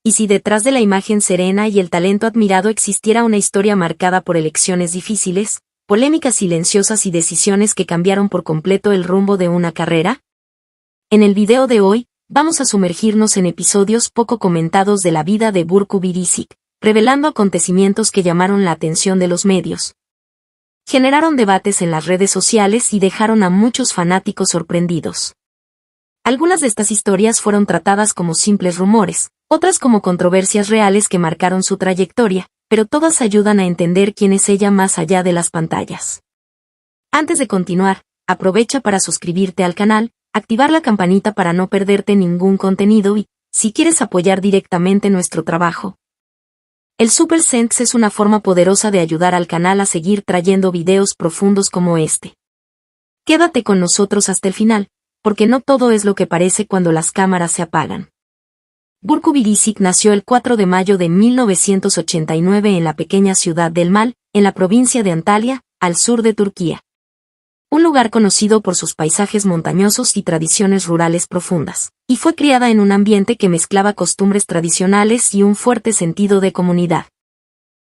Y si detrás de la imagen serena y el talento admirado existiera una historia marcada por elecciones difíciles, polémicas silenciosas y decisiones que cambiaron por completo el rumbo de una carrera? En el video de hoy, vamos a sumergirnos en episodios poco comentados de la vida de Burcu Biricik, revelando acontecimientos que llamaron la atención de los medios. Generaron debates en las redes sociales y dejaron a muchos fanáticos sorprendidos. Algunas de estas historias fueron tratadas como simples rumores, otras como controversias reales que marcaron su trayectoria, pero todas ayudan a entender quién es ella más allá de las pantallas. Antes de continuar, aprovecha para suscribirte al canal, activar la campanita para no perderte ningún contenido y, si quieres apoyar directamente nuestro trabajo. El Super Thanks es una forma poderosa de ayudar al canal a seguir trayendo videos profundos como este. Quédate con nosotros hasta el final, porque no todo es lo que parece cuando las cámaras se apagan. Burcu Biricik nació el 4 de mayo de 1989 en la pequeña ciudad de Elmal, en la provincia de Antalya, al sur de Turquía. Un lugar conocido por sus paisajes montañosos y tradiciones rurales profundas, y fue criada en un ambiente que mezclaba costumbres tradicionales y un fuerte sentido de comunidad.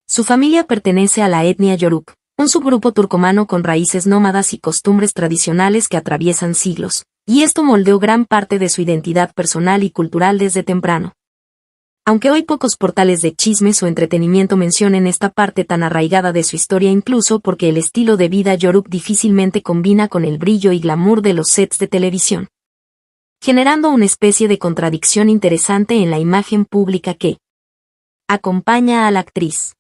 Su familia pertenece a la etnia Yoruk, un subgrupo turcomano con raíces nómadas y costumbres tradicionales que atraviesan siglos, y esto moldeó gran parte de su identidad personal y cultural desde temprano. Aunque hoy pocos portales de chismes o entretenimiento mencionen esta parte tan arraigada de su historia, incluso porque el estilo de vida Yoruk difícilmente combina con el brillo y glamour de los sets de televisión, generando una especie de contradicción interesante en la imagen pública que acompaña a la actriz.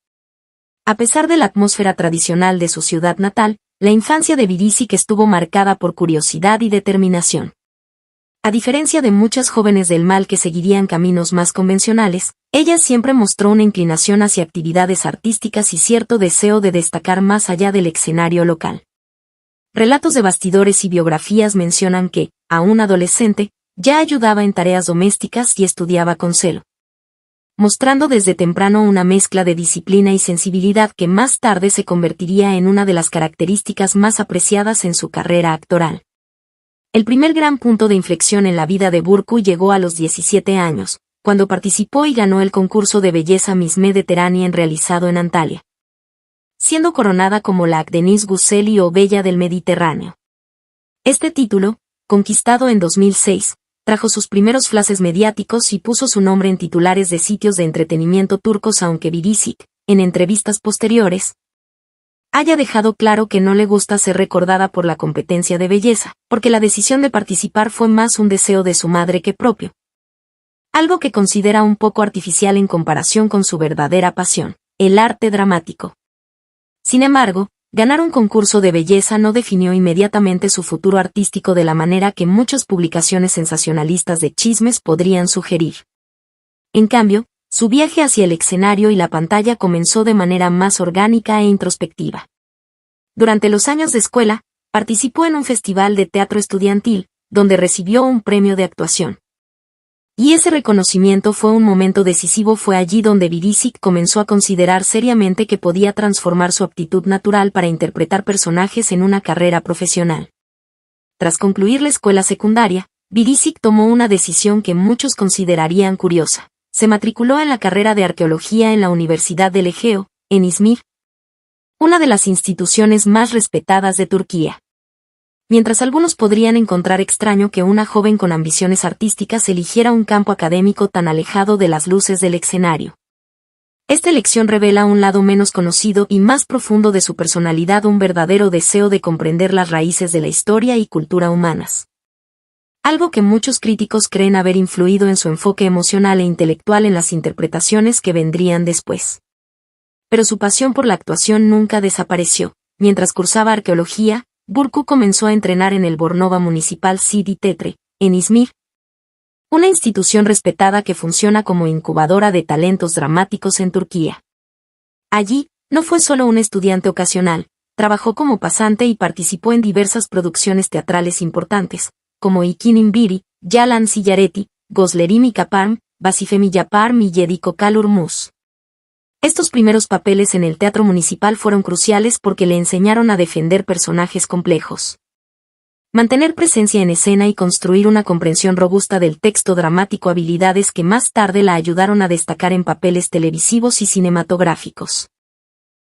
A pesar de la atmósfera tradicional de su ciudad natal, la infancia de Biricik estuvo marcada por curiosidad y determinación. A diferencia de muchas jóvenes del mal que seguirían caminos más convencionales, ella siempre mostró una inclinación hacia actividades artísticas y cierto deseo de destacar más allá del escenario local. Relatos de bastidores y biografías mencionan que, aún adolescente, ya ayudaba en tareas domésticas y estudiaba con celo, mostrando desde temprano una mezcla de disciplina y sensibilidad que más tarde se convertiría en una de las características más apreciadas en su carrera actoral. El primer gran punto de inflexión en la vida de Burcu llegó a los 17 años, cuando participó y ganó el concurso de belleza Miss Mediterránea realizado en Antalya, siendo coronada como la Akdeniz Güzeli o Bella del Mediterráneo. Este título, conquistado en 2006, trajo sus primeros flashes mediáticos y puso su nombre en titulares de sitios de entretenimiento turcos, aunque Biricik, en entrevistas posteriores, haya dejado claro que no le gusta ser recordada por la competencia de belleza, porque la decisión de participar fue más un deseo de su madre que propio. Algo que considera un poco artificial en comparación con su verdadera pasión, el arte dramático. Sin embargo, ganar un concurso de belleza no definió inmediatamente su futuro artístico de la manera que muchas publicaciones sensacionalistas de chismes podrían sugerir. En cambio, su viaje hacia el escenario y la pantalla comenzó de manera más orgánica e introspectiva. Durante los años de escuela, participó en un festival de teatro estudiantil, donde recibió un premio de actuación. Y ese reconocimiento fue un momento decisivo. Fue allí donde Biricik comenzó a considerar seriamente que podía transformar su aptitud natural para interpretar personajes en una carrera profesional. Tras concluir la escuela secundaria, Biricik tomó una decisión que muchos considerarían curiosa. Se matriculó en la carrera de arqueología en la Universidad del Egeo, en Izmir, una de las instituciones más respetadas de Turquía. Mientras algunos podrían encontrar extraño que una joven con ambiciones artísticas eligiera un campo académico tan alejado de las luces del escenario. Esta elección revela un lado menos conocido y más profundo de su personalidad, un verdadero deseo de comprender las raíces de la historia y cultura humanas. Algo que muchos críticos creen haber influido en su enfoque emocional e intelectual en las interpretaciones que vendrían después. Pero su pasión por la actuación nunca desapareció. Mientras cursaba arqueología, Burcu comenzó a entrenar en el Bornova Municipal City Teatre, en Izmir, una institución respetada que funciona como incubadora de talentos dramáticos en Turquía. Allí, no fue solo un estudiante ocasional, trabajó como pasante y participó en diversas producciones teatrales importantes, como İkinin Biri, Yalan Ziyareti, Gözlerimi Kaparım, Vazifemi Yaparım y Yediko Kalur Mus. Estos primeros papeles en el teatro municipal fueron cruciales porque le enseñaron a defender personajes complejos. Mantener presencia en escena y construir una comprensión robusta del texto dramático, habilidades que más tarde la ayudaron a destacar en papeles televisivos y cinematográficos.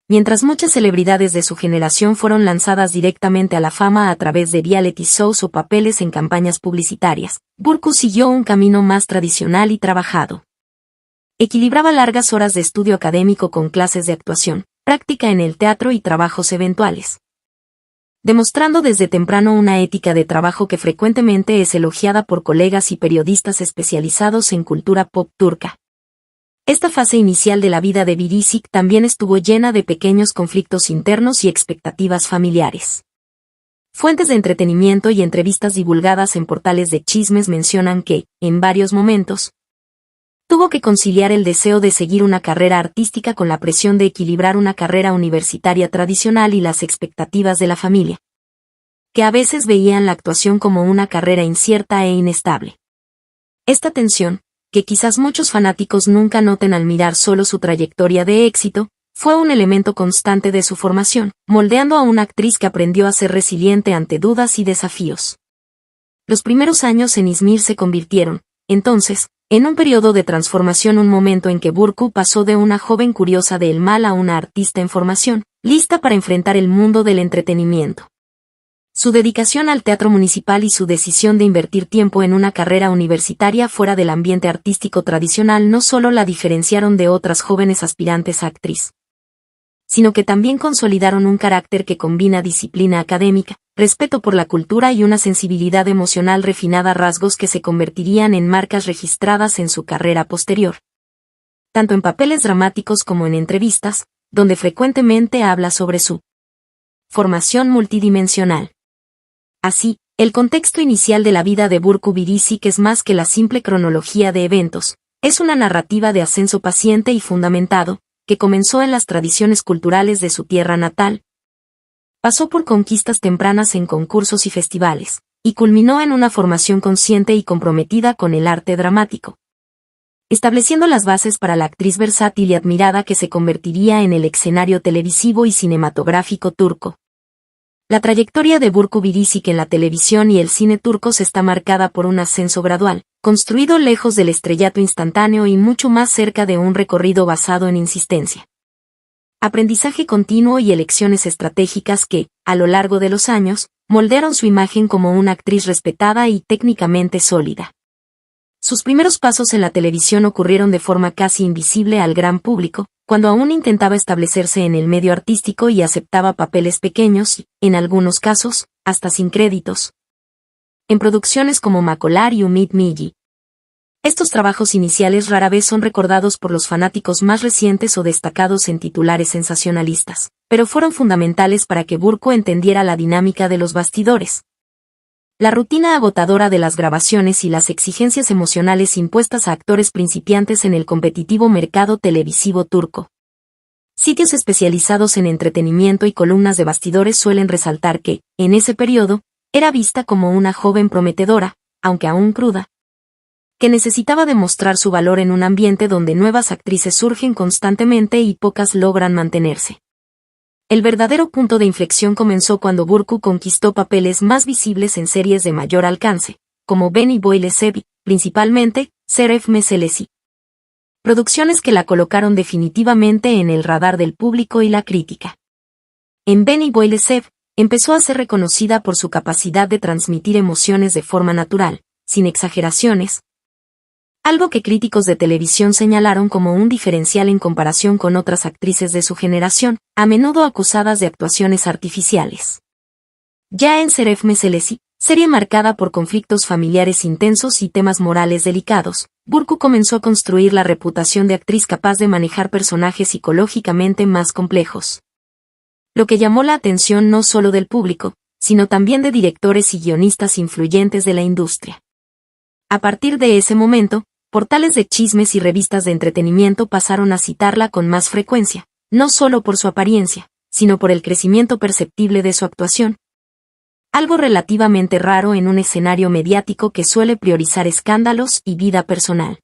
Mientras muchas celebridades de su generación fueron lanzadas directamente a la fama a través de reality shows o papeles en campañas publicitarias, Burku siguió un camino más tradicional y trabajado. Equilibraba largas horas de estudio académico con clases de actuación, práctica en el teatro y trabajos eventuales, demostrando desde temprano una ética de trabajo que frecuentemente es elogiada por colegas y periodistas especializados en cultura pop turca. Esta fase inicial de la vida de Biricik también estuvo llena de pequeños conflictos internos y expectativas familiares. Fuentes de entretenimiento y entrevistas divulgadas en portales de chismes mencionan que, en varios momentos, tuvo que conciliar el deseo de seguir una carrera artística con la presión de equilibrar una carrera universitaria tradicional y las expectativas de la familia, que a veces veían la actuación como una carrera incierta e inestable. Esta tensión, que quizás muchos fanáticos nunca noten al mirar solo su trayectoria de éxito, fue un elemento constante de su formación, moldeando a una actriz que aprendió a ser resiliente ante dudas y desafíos. Los primeros años en Izmir se convirtieron, entonces, en un periodo de transformación, un momento en que Burku pasó de una joven curiosa del mal a una artista en formación, lista para enfrentar el mundo del entretenimiento. Su dedicación al teatro municipal y su decisión de invertir tiempo en una carrera universitaria fuera del ambiente artístico tradicional no solo la diferenciaron de otras jóvenes aspirantes a actriz, sino que también consolidaron un carácter que combina disciplina académica, respeto por la cultura y una sensibilidad emocional refinada, rasgos que se convertirían en marcas registradas en su carrera posterior. Tanto en papeles dramáticos como en entrevistas, donde frecuentemente habla sobre su formación multidimensional. Así, el contexto inicial de la vida de Burku Biricik es más que la simple cronología de eventos, es una narrativa de ascenso paciente y fundamentado, que comenzó en las tradiciones culturales de su tierra natal, pasó por conquistas tempranas en concursos y festivales, y culminó en una formación consciente y comprometida con el arte dramático, estableciendo las bases para la actriz versátil y admirada que se convertiría en el escenario televisivo y cinematográfico turco. La trayectoria de Burku Biricik en la televisión y el cine turcos está marcada por un ascenso gradual, construido lejos del estrellato instantáneo y mucho más cerca de un recorrido basado en insistencia, aprendizaje continuo y elecciones estratégicas que, a lo largo de los años, moldearon su imagen como una actriz respetada y técnicamente sólida. Sus primeros pasos en la televisión ocurrieron de forma casi invisible al gran público, cuando aún intentaba establecerse en el medio artístico y aceptaba papeles pequeños y, en algunos casos, hasta sin créditos, en producciones como Makolar y Umid Milli. Estos trabajos iniciales rara vez son recordados por los fanáticos más recientes o destacados en titulares sensacionalistas, pero fueron fundamentales para que Burku entendiera la dinámica de los bastidores, la rutina agotadora de las grabaciones y las exigencias emocionales impuestas a actores principiantes en el competitivo mercado televisivo turco. Sitios especializados en entretenimiento y columnas de bastidores suelen resaltar que, en ese periodo, era vista como una joven prometedora, aunque aún cruda, que necesitaba demostrar su valor en un ambiente donde nuevas actrices surgen constantemente y pocas logran mantenerse. El verdadero punto de inflexión comenzó cuando Burku conquistó papeles más visibles en series de mayor alcance, como Beni Boylesevi, principalmente, Seref Meselesi. Producciones que la colocaron definitivamente en el radar del público y la crítica. En Beni Boylesev, empezó a ser reconocida por su capacidad de transmitir emociones de forma natural, sin exageraciones, algo que críticos de televisión señalaron como un diferencial en comparación con otras actrices de su generación, a menudo acusadas de actuaciones artificiales. Ya en Seref Meselesi, serie marcada por conflictos familiares intensos y temas morales delicados, Burku comenzó a construir la reputación de actriz capaz de manejar personajes psicológicamente más complejos, lo que llamó la atención no solo del público, sino también de directores y guionistas influyentes de la industria. A partir de ese momento, portales de chismes y revistas de entretenimiento pasaron a citarla con más frecuencia, no solo por su apariencia, sino por el crecimiento perceptible de su actuación. Algo relativamente raro en un escenario mediático que suele priorizar escándalos y vida personal.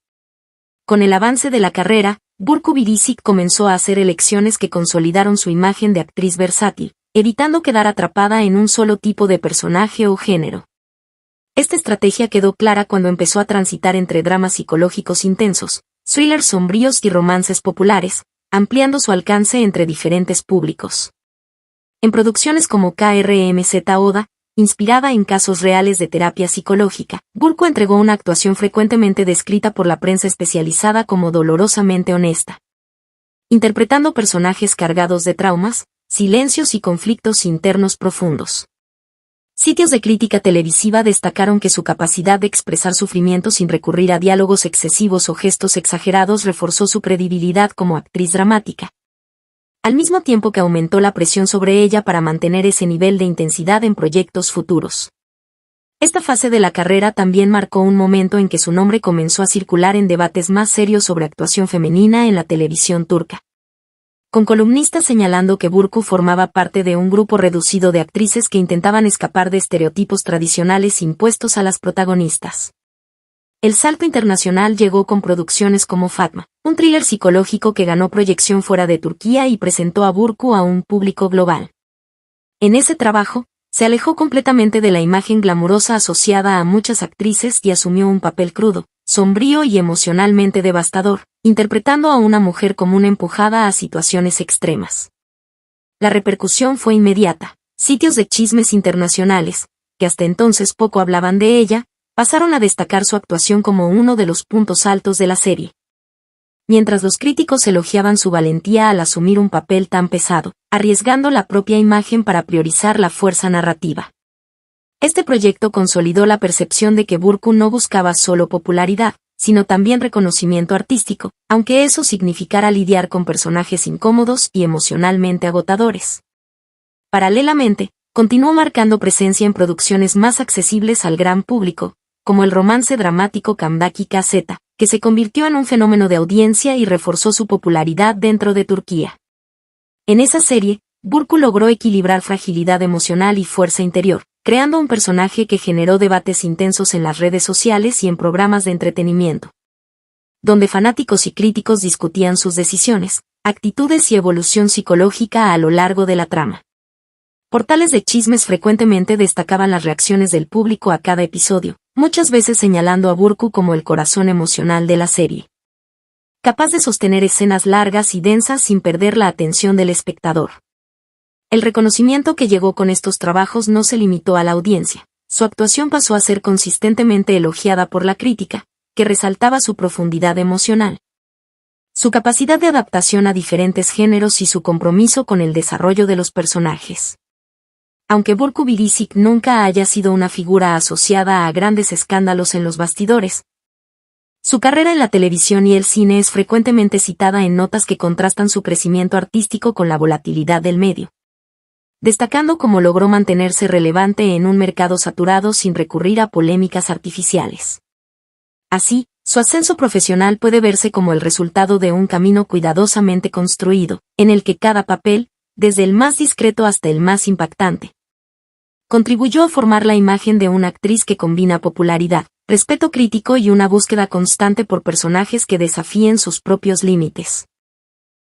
Con el avance de la carrera, Burku Biricik comenzó a hacer elecciones que consolidaron su imagen de actriz versátil, evitando quedar atrapada en un solo tipo de personaje o género. Esta estrategia quedó clara cuando empezó a transitar entre dramas psicológicos intensos, thrillers sombríos y romances populares, ampliando su alcance entre diferentes públicos. En producciones como KRMZ Oda, inspirada en casos reales de terapia psicológica, Burko entregó una actuación frecuentemente descrita por la prensa especializada como dolorosamente honesta. Interpretando personajes cargados de traumas, silencios y conflictos internos profundos. Sitios de crítica televisiva destacaron que su capacidad de expresar sufrimiento sin recurrir a diálogos excesivos o gestos exagerados reforzó su credibilidad como actriz dramática, al mismo tiempo que aumentó la presión sobre ella para mantener ese nivel de intensidad en proyectos futuros. Esta fase de la carrera también marcó un momento en que su nombre comenzó a circular en debates más serios sobre actuación femenina en la televisión turca, con columnistas señalando que Burku formaba parte de un grupo reducido de actrices que intentaban escapar de estereotipos tradicionales impuestos a las protagonistas. El salto internacional llegó con producciones como Fatma, un thriller psicológico que ganó proyección fuera de Turquía y presentó a Burku a un público global. En ese trabajo, se alejó completamente de la imagen glamurosa asociada a muchas actrices y asumió un papel crudo, sombrío y emocionalmente devastador, interpretando a una mujer común empujada a situaciones extremas. La repercusión fue inmediata. Sitios de chismes internacionales, que hasta entonces poco hablaban de ella, pasaron a destacar su actuación como uno de los puntos altos de la serie. Mientras los críticos elogiaban su valentía al asumir un papel tan pesado, arriesgando la propia imagen para priorizar la fuerza narrativa. Este proyecto consolidó la percepción de que Burku no buscaba solo popularidad, sino también reconocimiento artístico, aunque eso significara lidiar con personajes incómodos y emocionalmente agotadores. Paralelamente, continuó marcando presencia en producciones más accesibles al gran público, como el romance dramático Kamdaki KZ, que se convirtió en un fenómeno de audiencia y reforzó su popularidad dentro de Turquía. En esa serie, Burku logró equilibrar fragilidad emocional y fuerza interior, creando un personaje que generó debates intensos en las redes sociales y en programas de entretenimiento, donde fanáticos y críticos discutían sus decisiones, actitudes y evolución psicológica a lo largo de la trama. Portales de chismes frecuentemente destacaban las reacciones del público a cada episodio, muchas veces señalando a Burku como el corazón emocional de la serie, capaz de sostener escenas largas y densas sin perder la atención del espectador. El reconocimiento que llegó con estos trabajos no se limitó a la audiencia, su actuación pasó a ser consistentemente elogiada por la crítica, que resaltaba su profundidad emocional, su capacidad de adaptación a diferentes géneros y su compromiso con el desarrollo de los personajes. Aunque Burku Biricik nunca haya sido una figura asociada a grandes escándalos en los bastidores, su carrera en la televisión y el cine es frecuentemente citada en notas que contrastan su crecimiento artístico con la volatilidad del medio, destacando cómo logró mantenerse relevante en un mercado saturado sin recurrir a polémicas artificiales. Así, su ascenso profesional puede verse como el resultado de un camino cuidadosamente construido, en el que cada papel, desde el más discreto hasta el más impactante, contribuyó a formar la imagen de una actriz que combina popularidad, respeto crítico y una búsqueda constante por personajes que desafíen sus propios límites.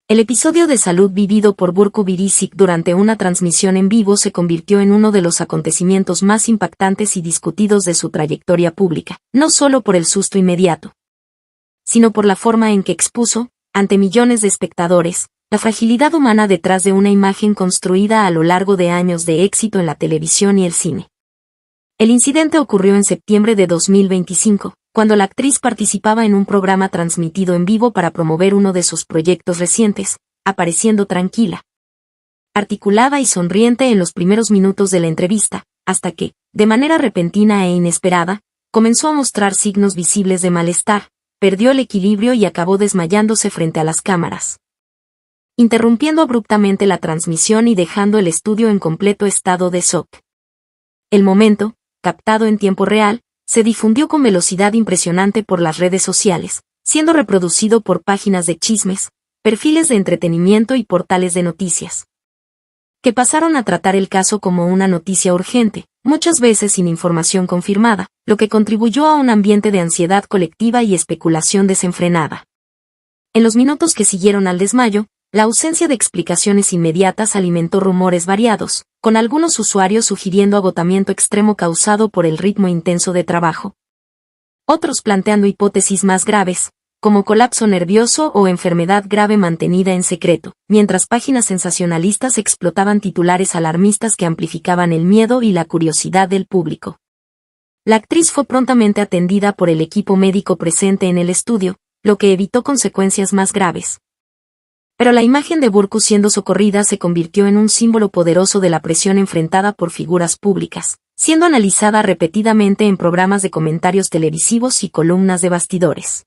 El episodio de salud vivido por Burku Biricik durante una transmisión en vivo se convirtió en uno de los acontecimientos más impactantes y discutidos de su trayectoria pública, no solo por el susto inmediato, sino por la forma en que expuso, ante millones de espectadores, la fragilidad humana detrás de una imagen construida a lo largo de años de éxito en la televisión y el cine. El incidente ocurrió en septiembre de 2025, cuando la actriz participaba en un programa transmitido en vivo para promover uno de sus proyectos recientes, apareciendo tranquila, articulada y sonriente en los primeros minutos de la entrevista, hasta que, de manera repentina e inesperada, comenzó a mostrar signos visibles de malestar, perdió el equilibrio y acabó desmayándose frente a las cámaras, interrumpiendo abruptamente la transmisión y dejando el estudio en completo estado de shock. El momento, captado en tiempo real, se difundió con velocidad impresionante por las redes sociales, siendo reproducido por páginas de chismes, perfiles de entretenimiento y portales de noticias, que pasaron a tratar el caso como una noticia urgente, muchas veces sin información confirmada, lo que contribuyó a un ambiente de ansiedad colectiva y especulación desenfrenada. En los minutos que siguieron al desmayo, La ausencia de explicaciones inmediatas alimentó rumores variados, con algunos usuarios sugiriendo agotamiento extremo causado por el ritmo intenso de trabajo. Otros planteando hipótesis más graves, como colapso nervioso o enfermedad grave mantenida en secreto, mientras páginas sensacionalistas explotaban titulares alarmistas que amplificaban el miedo y la curiosidad del público. La actriz fue prontamente atendida por el equipo médico presente en el estudio, lo que evitó consecuencias más graves. Pero la imagen de Burku siendo socorrida se convirtió en un símbolo poderoso de la presión enfrentada por figuras públicas, siendo analizada repetidamente en programas de comentarios televisivos y columnas de bastidores.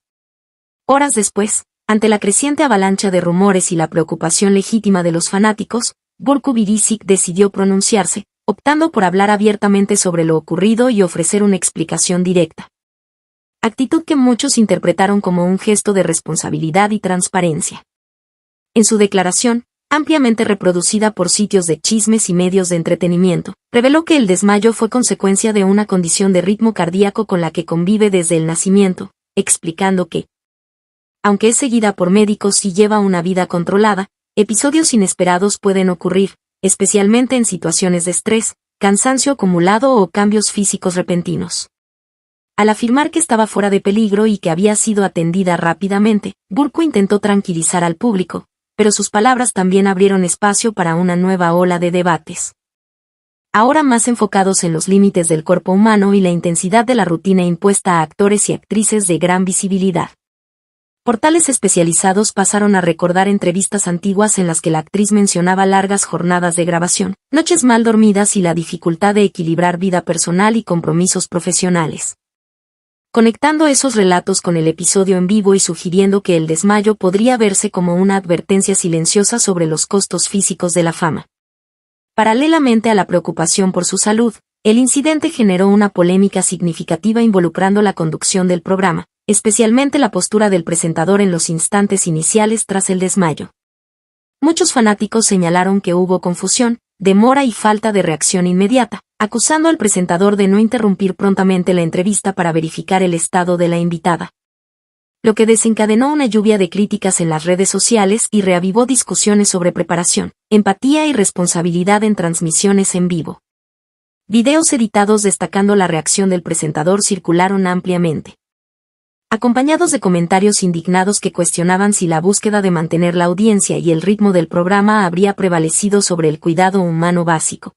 Horas después, ante la creciente avalancha de rumores y la preocupación legítima de los fanáticos, Burku Biricik decidió pronunciarse, optando por hablar abiertamente sobre lo ocurrido y ofrecer una explicación directa. Actitud que muchos interpretaron como un gesto de responsabilidad y transparencia. En su declaración, ampliamente reproducida por sitios de chismes y medios de entretenimiento, reveló que el desmayo fue consecuencia de una condición de ritmo cardíaco con la que convive desde el nacimiento, explicando que, aunque es seguida por médicos y lleva una vida controlada, episodios inesperados pueden ocurrir, especialmente en situaciones de estrés, cansancio acumulado o cambios físicos repentinos. Al afirmar que estaba fuera de peligro y que había sido atendida rápidamente, Burku intentó tranquilizar al público, pero sus palabras también abrieron espacio para una nueva ola de debates. Ahora más enfocados en los límites del cuerpo humano y la intensidad de la rutina impuesta a actores y actrices de gran visibilidad. Portales especializados pasaron a recordar entrevistas antiguas en las que la actriz mencionaba largas jornadas de grabación, noches mal dormidas y la dificultad de equilibrar vida personal y compromisos profesionales. Conectando esos relatos con el episodio en vivo y sugiriendo que el desmayo podría verse como una advertencia silenciosa sobre los costos físicos de la fama. Paralelamente a la preocupación por su salud, el incidente generó una polémica significativa involucrando la conducción del programa, especialmente la postura del presentador en los instantes iniciales tras el desmayo. Muchos fanáticos señalaron que hubo confusión, demora y falta de reacción inmediata, acusando al presentador de no interrumpir prontamente la entrevista para verificar el estado de la invitada. Lo que desencadenó una lluvia de críticas en las redes sociales y reavivó discusiones sobre preparación, empatía y responsabilidad en transmisiones en vivo. Videos editados destacando la reacción del presentador circularon ampliamente, acompañados de comentarios indignados que cuestionaban si la búsqueda de mantener la audiencia y el ritmo del programa habría prevalecido sobre el cuidado humano básico.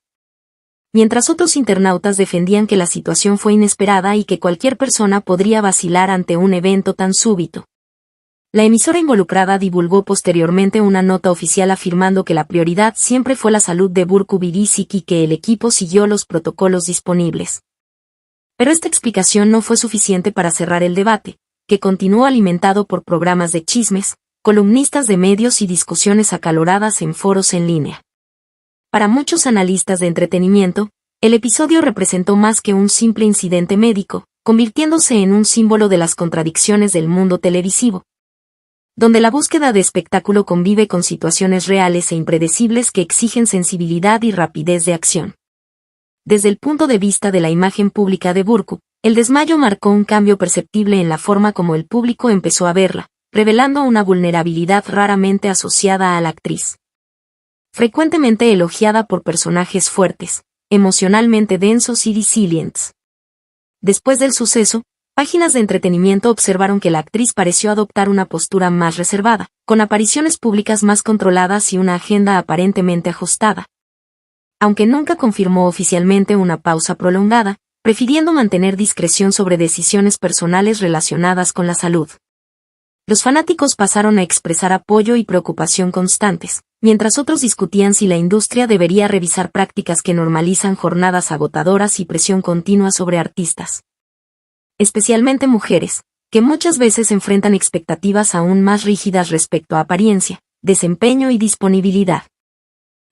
Mientras otros internautas defendían que la situación fue inesperada y que cualquier persona podría vacilar ante un evento tan súbito. La emisora involucrada divulgó posteriormente una nota oficial afirmando que la prioridad siempre fue la salud de Burku Biricik y que el equipo siguió los protocolos disponibles. Pero esta explicación no fue suficiente para cerrar el debate, que continuó alimentado por programas de chismes, columnistas de medios y discusiones acaloradas en foros en línea. Para muchos analistas de entretenimiento, el episodio representó más que un simple incidente médico, convirtiéndose en un símbolo de las contradicciones del mundo televisivo, donde la búsqueda de espectáculo convive con situaciones reales e impredecibles que exigen sensibilidad y rapidez de acción. Desde el punto de vista de la imagen pública de Burku, el desmayo marcó un cambio perceptible en la forma como el público empezó a verla, revelando una vulnerabilidad raramente asociada a la actriz. Frecuentemente elogiada por personajes fuertes, emocionalmente densos y resilientes. Después del suceso, páginas de entretenimiento observaron que la actriz pareció adoptar una postura más reservada, con apariciones públicas más controladas y una agenda aparentemente ajustada. Aunque nunca confirmó oficialmente una pausa prolongada, prefiriendo mantener discreción sobre decisiones personales relacionadas con la salud. Los fanáticos pasaron a expresar apoyo y preocupación constantes, mientras otros discutían si la industria debería revisar prácticas que normalizan jornadas agotadoras y presión continua sobre artistas. Especialmente mujeres, que muchas veces enfrentan expectativas aún más rígidas respecto a apariencia, desempeño y disponibilidad.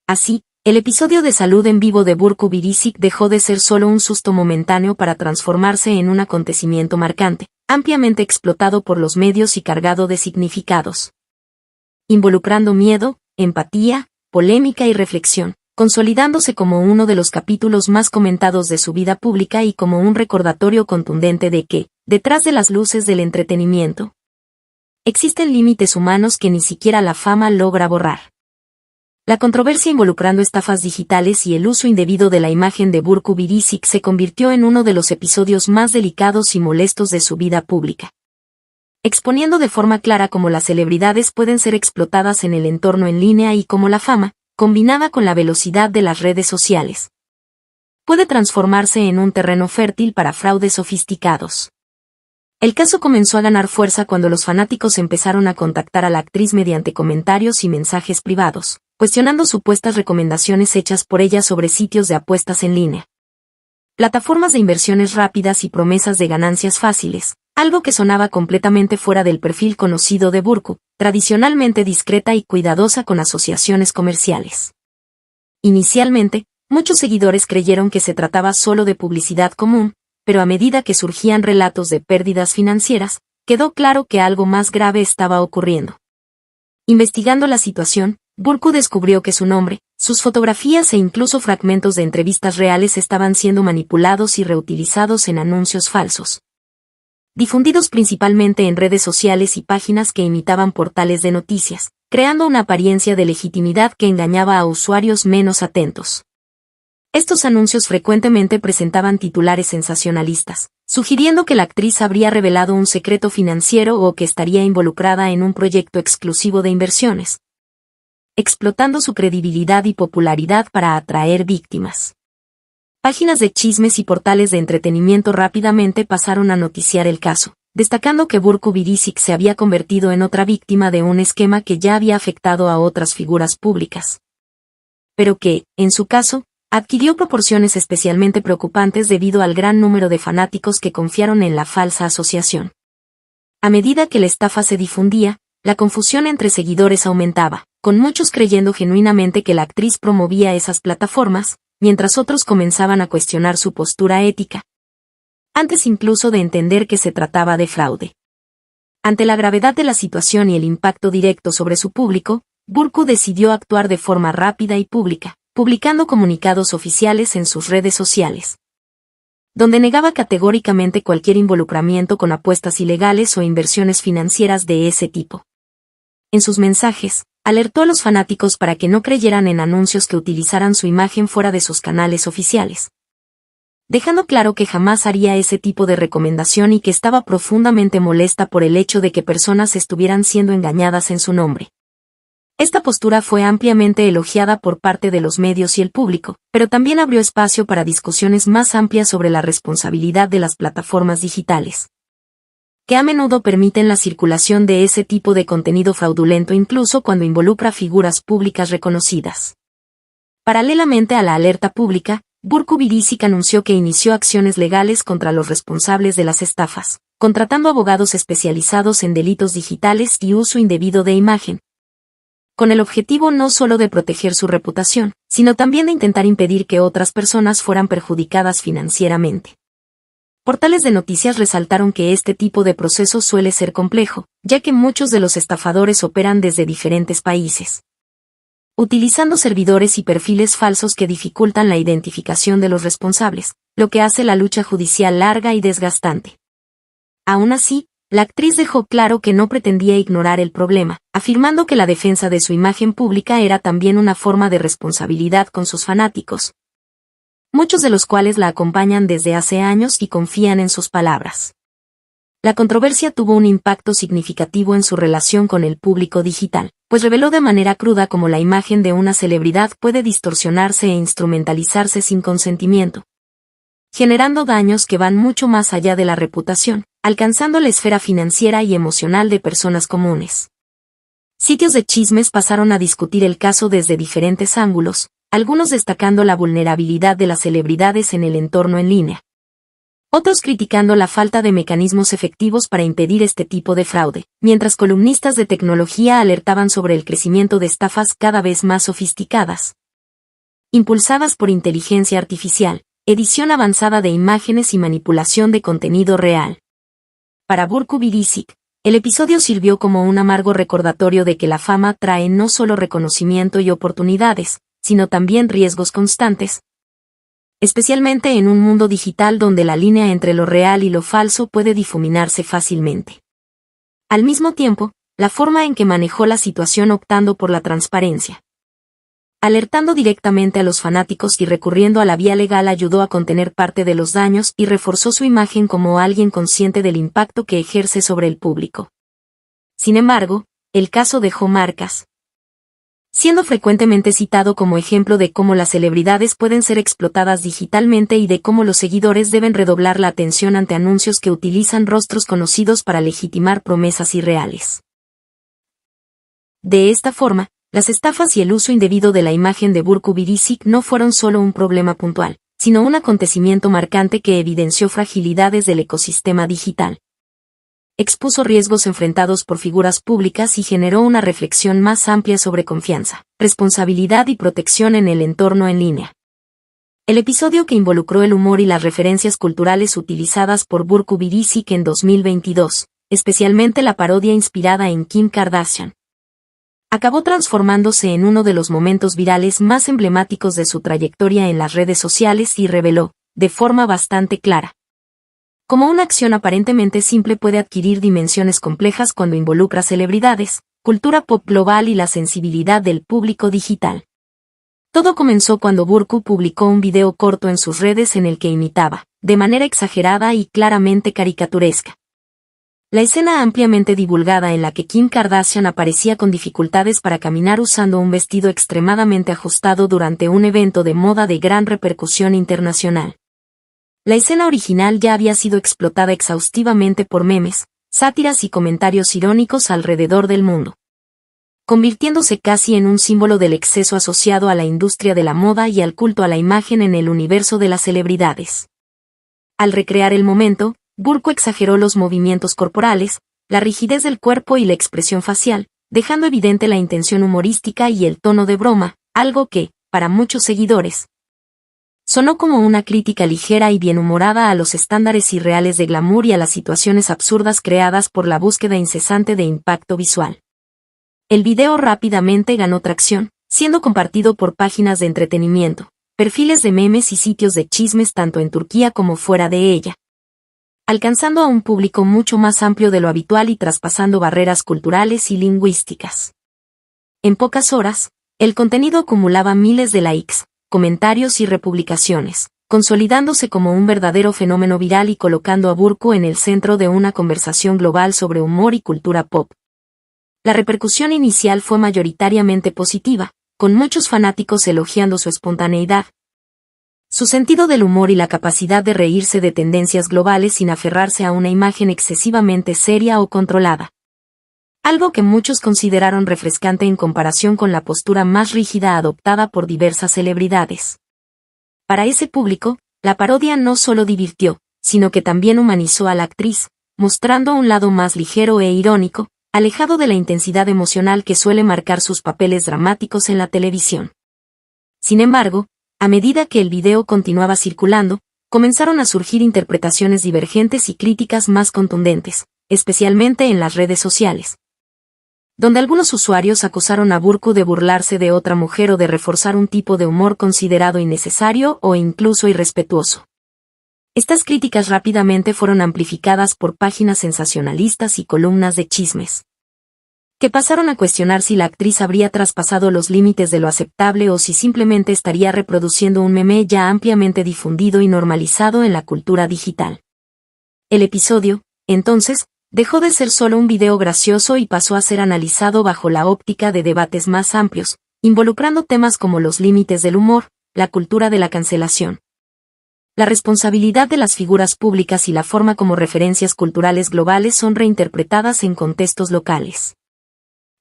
Así, el episodio de salud en vivo de Burku Biricik dejó de ser solo un susto momentáneo para transformarse en un acontecimiento marcante, ampliamente explotado por los medios y cargado de significados. Involucrando miedo, empatía, polémica y reflexión, consolidándose como uno de los capítulos más comentados de su vida pública y como un recordatorio contundente de que, detrás de las luces del entretenimiento, Existen límites humanos que ni siquiera la fama logra borrar. La controversia involucrando estafas digitales y el uso indebido de la imagen de Burcu Birisic se convirtió en uno de los episodios más delicados y molestos de su vida pública, exponiendo de forma clara cómo las celebridades pueden ser explotadas en el entorno en línea y cómo la fama, combinada con la velocidad de las redes sociales, puede transformarse en un terreno fértil para fraudes sofisticados. El caso comenzó a ganar fuerza cuando los fanáticos empezaron a contactar a la actriz mediante comentarios y mensajes privados, cuestionando supuestas recomendaciones hechas por ella sobre sitios de apuestas en línea, plataformas de inversiones rápidas y promesas de ganancias fáciles, algo que sonaba completamente fuera del perfil conocido de Burcu, tradicionalmente discreta y cuidadosa con asociaciones comerciales. Inicialmente, muchos seguidores creyeron que se trataba solo de publicidad común, pero a medida que surgían relatos de pérdidas financieras, quedó claro que algo más grave estaba ocurriendo. Investigando la situación, Burcu descubrió que su nombre, sus fotografías e incluso fragmentos de entrevistas reales estaban siendo manipulados y reutilizados en anuncios falsos, difundidos principalmente en redes sociales y páginas que imitaban portales de noticias, creando una apariencia de legitimidad que engañaba a usuarios menos atentos. Estos anuncios frecuentemente presentaban titulares sensacionalistas, sugiriendo que la actriz habría revelado un secreto financiero o que estaría involucrada en un proyecto exclusivo de inversiones, explotando su credibilidad y popularidad para atraer víctimas. Páginas de chismes y portales de entretenimiento rápidamente pasaron a noticiar el caso, destacando que Burcu Birisic se había convertido en otra víctima de un esquema que ya había afectado a otras figuras públicas, pero que, en su caso, adquirió proporciones especialmente preocupantes debido al gran número de fanáticos que confiaron en la falsa asociación. A medida que la estafa se difundía, la confusión entre seguidores aumentaba, con muchos creyendo genuinamente que la actriz promovía esas plataformas, mientras otros comenzaban a cuestionar su postura ética, antes incluso de entender que se trataba de fraude. Ante la gravedad de la situación y el impacto directo sobre su público, Burcu decidió actuar de forma rápida y pública, publicando comunicados oficiales en sus redes sociales, donde negaba categóricamente cualquier involucramiento con apuestas ilegales o inversiones financieras de ese tipo. En sus mensajes, alertó a los fanáticos para que no creyeran en anuncios que utilizaran su imagen fuera de sus canales oficiales, dejando claro que jamás haría ese tipo de recomendación y que estaba profundamente molesta por el hecho de que personas estuvieran siendo engañadas en su nombre. Esta postura fue ampliamente elogiada por parte de los medios y el público, pero también abrió espacio para discusiones más amplias sobre la responsabilidad de las plataformas digitales, que a menudo permiten la circulación de ese tipo de contenido fraudulento incluso cuando involucra figuras públicas reconocidas. Paralelamente a la alerta pública, Burcu Birisic anunció que inició acciones legales contra los responsables de las estafas, contratando abogados especializados en delitos digitales y uso indebido de imagen, con el objetivo no solo de proteger su reputación, sino también de intentar impedir que otras personas fueran perjudicadas financieramente. Portales de noticias resaltaron que este tipo de proceso suele ser complejo, ya que muchos de los estafadores operan desde diferentes países, utilizando servidores y perfiles falsos que dificultan la identificación de los responsables, lo que hace la lucha judicial larga y desgastante. Aún así, la actriz dejó claro que no pretendía ignorar el problema, afirmando que la defensa de su imagen pública era también una forma de responsabilidad con sus fanáticos, muchos de los cuales la acompañan desde hace años y confían en sus palabras. La controversia tuvo un impacto significativo en su relación con el público digital, pues reveló de manera cruda cómo la imagen de una celebridad puede distorsionarse e instrumentalizarse sin consentimiento, generando daños que van mucho más allá de la reputación, alcanzando la esfera financiera y emocional de personas comunes. Sitios de chismes pasaron a discutir el caso desde diferentes ángulos, algunos destacando la vulnerabilidad de las celebridades en el entorno en línea, otros criticando la falta de mecanismos efectivos para impedir este tipo de fraude, mientras columnistas de tecnología alertaban sobre el crecimiento de estafas cada vez más sofisticadas, impulsadas por inteligencia artificial, edición avanzada de imágenes y manipulación de contenido real. Para Burcu Birisic, el episodio sirvió como un amargo recordatorio de que la fama trae no solo reconocimiento y oportunidades, sino también riesgos constantes, especialmente en un mundo digital donde la línea entre lo real y lo falso puede difuminarse fácilmente. Al mismo tiempo, la forma en que manejó la situación optando por la transparencia, alertando directamente a los fanáticos y recurriendo a la vía legal ayudó a contener parte de los daños y reforzó su imagen como alguien consciente del impacto que ejerce sobre el público. Sin embargo, el caso dejó marcas, siendo frecuentemente citado como ejemplo de cómo las celebridades pueden ser explotadas digitalmente y de cómo los seguidores deben redoblar la atención ante anuncios que utilizan rostros conocidos para legitimar promesas irreales. De esta forma, las estafas y el uso indebido de la imagen de Burcu Biricik no fueron solo un problema puntual, sino un acontecimiento marcante que evidenció fragilidades del ecosistema digital. Expuso riesgos enfrentados por figuras públicas y generó una reflexión más amplia sobre confianza, responsabilidad y protección en el entorno en línea. El episodio que involucró el humor y las referencias culturales utilizadas por Burcu Biricik en 2022, especialmente la parodia inspirada en Kim Kardashian, acabó transformándose en uno de los momentos virales más emblemáticos de su trayectoria en las redes sociales y reveló, de forma bastante clara, cómo una acción aparentemente simple puede adquirir dimensiones complejas cuando involucra celebridades, cultura pop global y la sensibilidad del público digital. Todo comenzó cuando Burcu publicó un video corto en sus redes en el que imitaba, de manera exagerada y claramente caricaturesca, la escena ampliamente divulgada en la que Kim Kardashian aparecía con dificultades para caminar usando un vestido extremadamente ajustado durante un evento de moda de gran repercusión internacional. La escena original ya había sido explotada exhaustivamente por memes, sátiras y comentarios irónicos alrededor del mundo, convirtiéndose casi en un símbolo del exceso asociado a la industria de la moda y al culto a la imagen en el universo de las celebridades. Al recrear el momento, Burcu exageró los movimientos corporales, la rigidez del cuerpo y la expresión facial, dejando evidente la intención humorística y el tono de broma, algo que, para muchos seguidores, sonó como una crítica ligera y bienhumorada a los estándares irreales de glamour y a las situaciones absurdas creadas por la búsqueda incesante de impacto visual. El video rápidamente ganó tracción, siendo compartido por páginas de entretenimiento, perfiles de memes y sitios de chismes tanto en Turquía como fuera de ella, alcanzando a un público mucho más amplio de lo habitual y traspasando barreras culturales y lingüísticas. En pocas horas, el contenido acumulaba miles de likes, comentarios y republicaciones, consolidándose como un verdadero fenómeno viral y colocando a Burcu en el centro de una conversación global sobre humor y cultura pop. La repercusión inicial fue mayoritariamente positiva, con muchos fanáticos elogiando su espontaneidad, su sentido del humor y la capacidad de reírse de tendencias globales sin aferrarse a una imagen excesivamente seria o controlada. Algo que muchos consideraron refrescante en comparación con la postura más rígida adoptada por diversas celebridades. Para ese público, la parodia no solo divirtió, sino que también humanizó a la actriz, mostrando un lado más ligero e irónico, alejado de la intensidad emocional que suele marcar sus papeles dramáticos en la televisión. Sin embargo, a medida que el video continuaba circulando, comenzaron a surgir interpretaciones divergentes y críticas más contundentes, especialmente en las redes sociales, donde algunos usuarios acusaron a Burcu de burlarse de otra mujer o de reforzar un tipo de humor considerado innecesario o incluso irrespetuoso. Estas críticas rápidamente fueron amplificadas por páginas sensacionalistas y columnas de chismes, que pasaron a cuestionar si la actriz habría traspasado los límites de lo aceptable o si simplemente estaría reproduciendo un meme ya ampliamente difundido y normalizado en la cultura digital. El episodio, entonces, dejó de ser solo un video gracioso y pasó a ser analizado bajo la óptica de debates más amplios, involucrando temas como los límites del humor, la cultura de la cancelación, la responsabilidad de las figuras públicas y la forma como referencias culturales globales son reinterpretadas en contextos locales.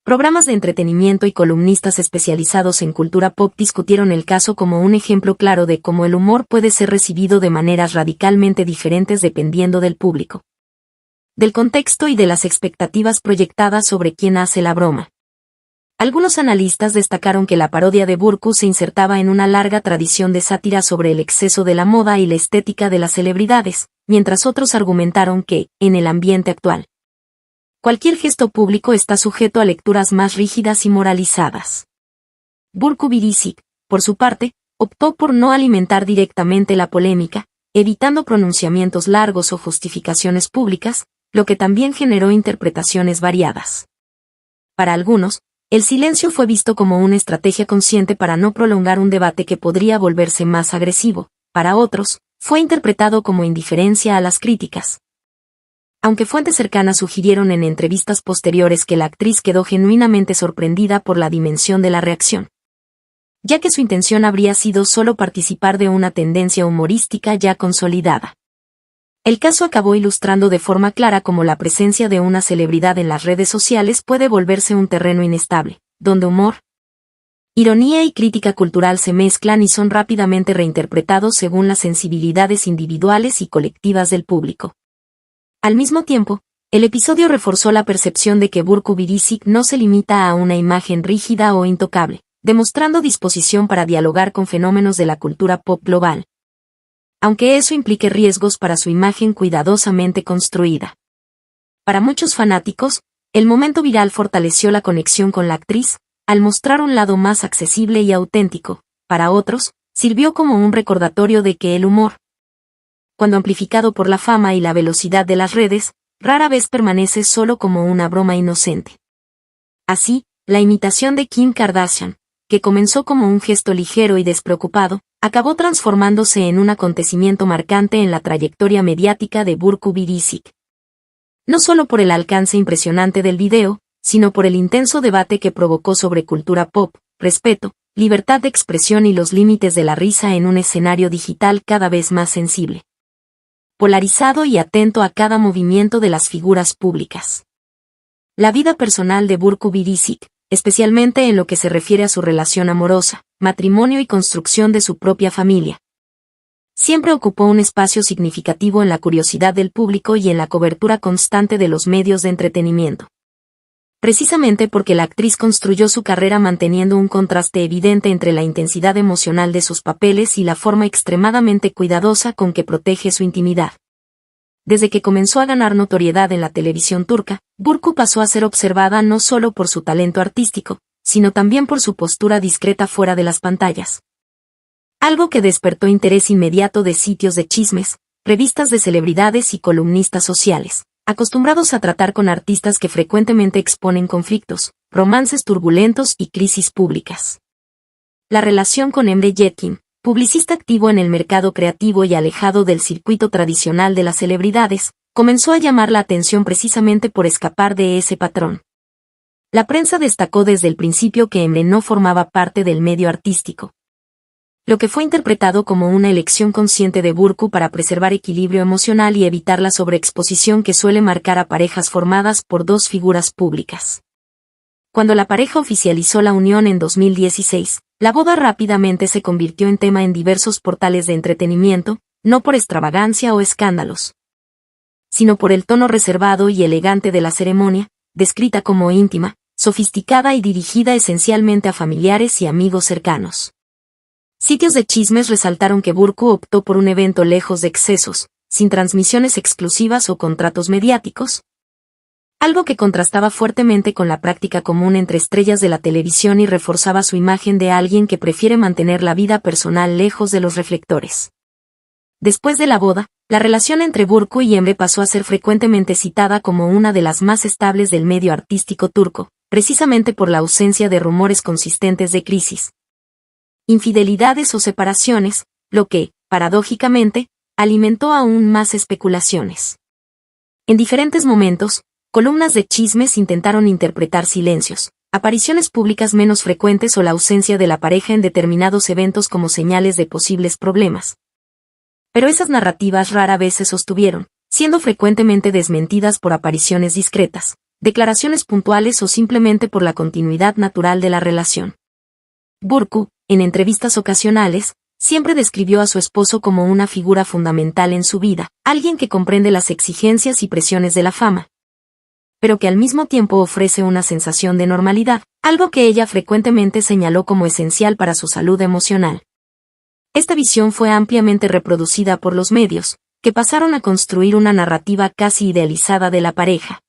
Programas de entretenimiento y columnistas especializados en cultura pop discutieron el caso como un ejemplo claro de cómo el humor puede ser recibido de maneras radicalmente diferentes dependiendo del público, del contexto y de las expectativas proyectadas sobre quién hace la broma. Algunos analistas destacaron que la parodia de Burcu se insertaba en una larga tradición de sátira sobre el exceso de la moda y la estética de las celebridades, mientras otros argumentaron que, en el ambiente actual, cualquier gesto público está sujeto a lecturas más rígidas y moralizadas. Burcu Biricik, por su parte, optó por no alimentar directamente la polémica, evitando pronunciamientos largos o justificaciones públicas, lo que también generó interpretaciones variadas. Para algunos, el silencio fue visto como una estrategia consciente para no prolongar un debate que podría volverse más agresivo. Para otros, fue interpretado como indiferencia a las críticas. Aunque fuentes cercanas sugirieron en entrevistas posteriores que la actriz quedó genuinamente sorprendida por la dimensión de la reacción, ya que su intención habría sido solo participar de una tendencia humorística ya consolidada. El caso acabó ilustrando de forma clara cómo la presencia de una celebridad en las redes sociales puede volverse un terreno inestable, donde humor, ironía y crítica cultural se mezclan y son rápidamente reinterpretados según las sensibilidades individuales y colectivas del público. Al mismo tiempo, el episodio reforzó la percepción de que Burcu Biricik no se limita a una imagen rígida o intocable, demostrando disposición para dialogar con fenómenos de la cultura pop global, aunque eso implique riesgos para su imagen cuidadosamente construida. Para muchos fanáticos, el momento viral fortaleció la conexión con la actriz, al mostrar un lado más accesible y auténtico. Para otros, sirvió como un recordatorio de que el humor, cuando amplificado por la fama y la velocidad de las redes, rara vez permanece solo como una broma inocente. Así, la imitación de Kim Kardashian, que comenzó como un gesto ligero y despreocupado, acabó transformándose en un acontecimiento marcante en la trayectoria mediática de Burcu Biricik. No solo por el alcance impresionante del video, sino por el intenso debate que provocó sobre cultura pop, respeto, libertad de expresión y los límites de la risa en un escenario digital cada vez más sensible, polarizado y atento a cada movimiento de las figuras públicas. La vida personal de Burcu Biricik, especialmente en lo que se refiere a su relación amorosa, matrimonio y construcción de su propia familia, siempre ocupó un espacio significativo en la curiosidad del público y en la cobertura constante de los medios de entretenimiento. Precisamente porque la actriz construyó su carrera manteniendo un contraste evidente entre la intensidad emocional de sus papeles y la forma extremadamente cuidadosa con que protege su intimidad. Desde que comenzó a ganar notoriedad en la televisión turca, Burcu pasó a ser observada no solo por su talento artístico, sino también por su postura discreta fuera de las pantallas. Algo que despertó interés inmediato de sitios de chismes, revistas de celebridades y columnistas sociales, acostumbrados a tratar con artistas que frecuentemente exponen conflictos, romances turbulentos y crisis públicas. La relación con Emre Yetkin, publicista activo en el mercado creativo y alejado del circuito tradicional de las celebridades, comenzó a llamar la atención precisamente por escapar de ese patrón. La prensa destacó desde el principio que Emre no formaba parte del medio artístico, lo que fue interpretado como una elección consciente de Burcu para preservar equilibrio emocional y evitar la sobreexposición que suele marcar a parejas formadas por dos figuras públicas. Cuando la pareja oficializó la unión en 2016, la boda rápidamente se convirtió en tema en diversos portales de entretenimiento, no por extravagancia o escándalos, sino por el tono reservado y elegante de la ceremonia, descrita como íntima, sofisticada y dirigida esencialmente a familiares y amigos cercanos. Sitios de chismes resaltaron que Burcu optó por un evento lejos de excesos, sin transmisiones exclusivas o contratos mediáticos, algo que contrastaba fuertemente con la práctica común entre estrellas de la televisión y reforzaba su imagen de alguien que prefiere mantener la vida personal lejos de los reflectores. Después de la boda, la relación entre Burcu y Emre pasó a ser frecuentemente citada como una de las más estables del medio artístico turco, precisamente por la ausencia de rumores consistentes de crisis, infidelidades o separaciones, lo que, paradójicamente, alimentó aún más especulaciones. En diferentes momentos, columnas de chismes intentaron interpretar silencios, apariciones públicas menos frecuentes o la ausencia de la pareja en determinados eventos como señales de posibles problemas. Pero esas narrativas rara vez se sostuvieron, siendo frecuentemente desmentidas por apariciones discretas, declaraciones puntuales o simplemente por la continuidad natural de la relación. Burcu, en entrevistas ocasionales, siempre describió a su esposo como una figura fundamental en su vida, alguien que comprende las exigencias y presiones de la fama, pero que al mismo tiempo ofrece una sensación de normalidad, algo que ella frecuentemente señaló como esencial para su salud emocional. Esta visión fue ampliamente reproducida por los medios, que pasaron a construir una narrativa casi idealizada de la pareja,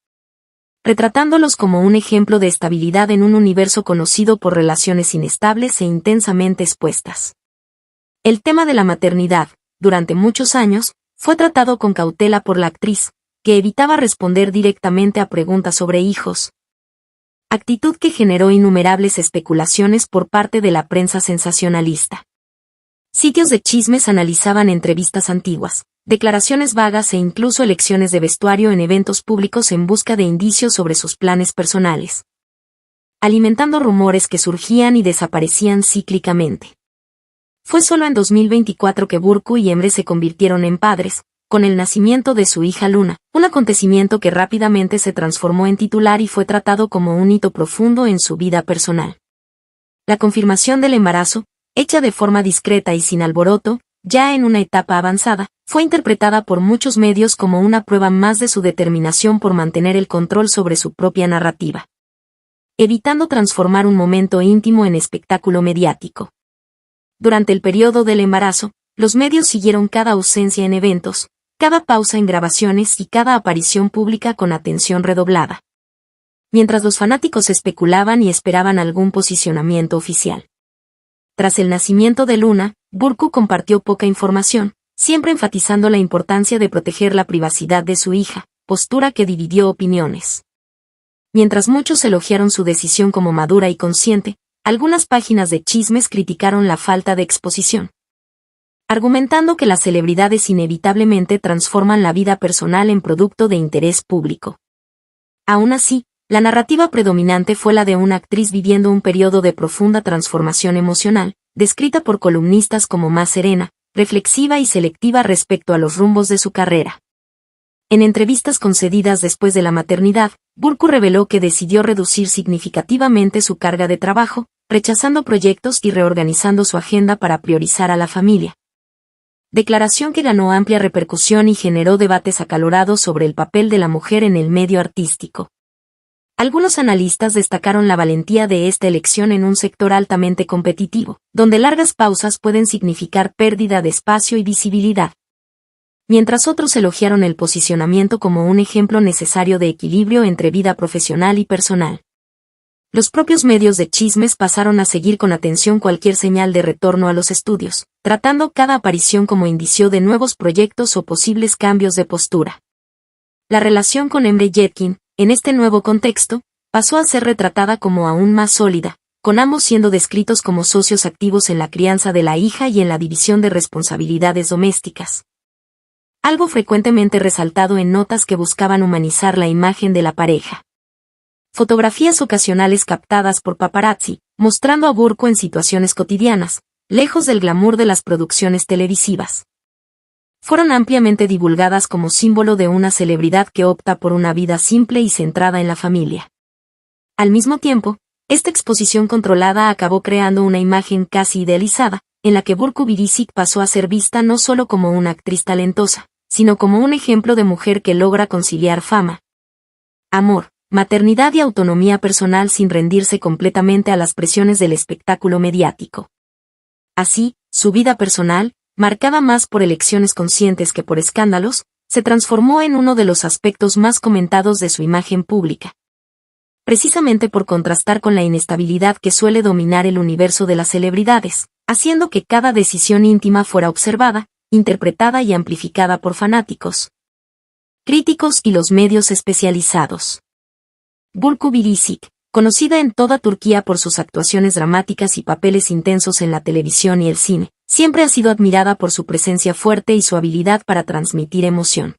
retratándolos como un ejemplo de estabilidad en un universo conocido por relaciones inestables e intensamente expuestas. El tema de la maternidad, durante muchos años, fue tratado con cautela por la actriz, que evitaba responder directamente a preguntas sobre hijos. Actitud que generó innumerables especulaciones por parte de la prensa sensacionalista. Sitios de chismes analizaban entrevistas antiguas, declaraciones vagas e incluso elecciones de vestuario en eventos públicos en busca de indicios sobre sus planes personales, alimentando rumores que surgían y desaparecían cíclicamente. Fue solo en 2024 que Burcu y Emre se convirtieron en padres, con el nacimiento de su hija Luna, un acontecimiento que rápidamente se transformó en titular y fue tratado como un hito profundo en su vida personal. La confirmación del embarazo, hecha de forma discreta y sin alboroto, ya en una etapa avanzada, fue interpretada por muchos medios como una prueba más de su determinación por mantener el control sobre su propia narrativa, evitando transformar un momento íntimo en espectáculo mediático. Durante el periodo del embarazo, los medios siguieron cada ausencia en eventos, cada pausa en grabaciones y cada aparición pública con atención redoblada, mientras los fanáticos especulaban y esperaban algún posicionamiento oficial. Tras el nacimiento de Luna, Burcu compartió poca información, siempre enfatizando la importancia de proteger la privacidad de su hija, postura que dividió opiniones. Mientras muchos elogiaron su decisión como madura y consciente, algunas páginas de chismes criticaron la falta de exposición, argumentando que las celebridades inevitablemente transforman la vida personal en producto de interés público. Aún así, la narrativa predominante fue la de una actriz viviendo un periodo de profunda transformación emocional, descrita por columnistas como más serena, reflexiva y selectiva respecto a los rumbos de su carrera. En entrevistas concedidas después de la maternidad, Burcu reveló que decidió reducir significativamente su carga de trabajo, rechazando proyectos y reorganizando su agenda para priorizar a la familia. Declaración que ganó amplia repercusión y generó debates acalorados sobre el papel de la mujer en el medio artístico. Algunos analistas destacaron la valentía de esta elección en un sector altamente competitivo, donde largas pausas pueden significar pérdida de espacio y visibilidad, mientras otros elogiaron el posicionamiento como un ejemplo necesario de equilibrio entre vida profesional y personal. Los propios medios de chismes pasaron a seguir con atención cualquier señal de retorno a los estudios, tratando cada aparición como indicio de nuevos proyectos o posibles cambios de postura. La relación con Emre Yetkin, en este nuevo contexto, pasó a ser retratada como aún más sólida, con ambos siendo descritos como socios activos en la crianza de la hija y en la división de responsabilidades domésticas. Algo frecuentemente resaltado en notas que buscaban humanizar la imagen de la pareja. Fotografías ocasionales captadas por paparazzi, mostrando a Burcu en situaciones cotidianas, lejos del glamour de las producciones televisivas, fueron ampliamente divulgadas como símbolo de una celebridad que opta por una vida simple y centrada en la familia. Al mismo tiempo, esta exposición controlada acabó creando una imagen casi idealizada, en la que Burcu Biricik pasó a ser vista no solo como una actriz talentosa, sino como un ejemplo de mujer que logra conciliar fama, amor, maternidad y autonomía personal sin rendirse completamente a las presiones del espectáculo mediático. Así, su vida personal, marcada más por elecciones conscientes que por escándalos, se transformó en uno de los aspectos más comentados de su imagen pública. Precisamente por contrastar con la inestabilidad que suele dominar el universo de las celebridades, haciendo que cada decisión íntima fuera observada, interpretada y amplificada por fanáticos, críticos y los medios especializados. Burcu Biricik, conocida en toda Turquía por sus actuaciones dramáticas y papeles intensos en la televisión y el cine, siempre ha sido admirada por su presencia fuerte y su habilidad para transmitir emoción.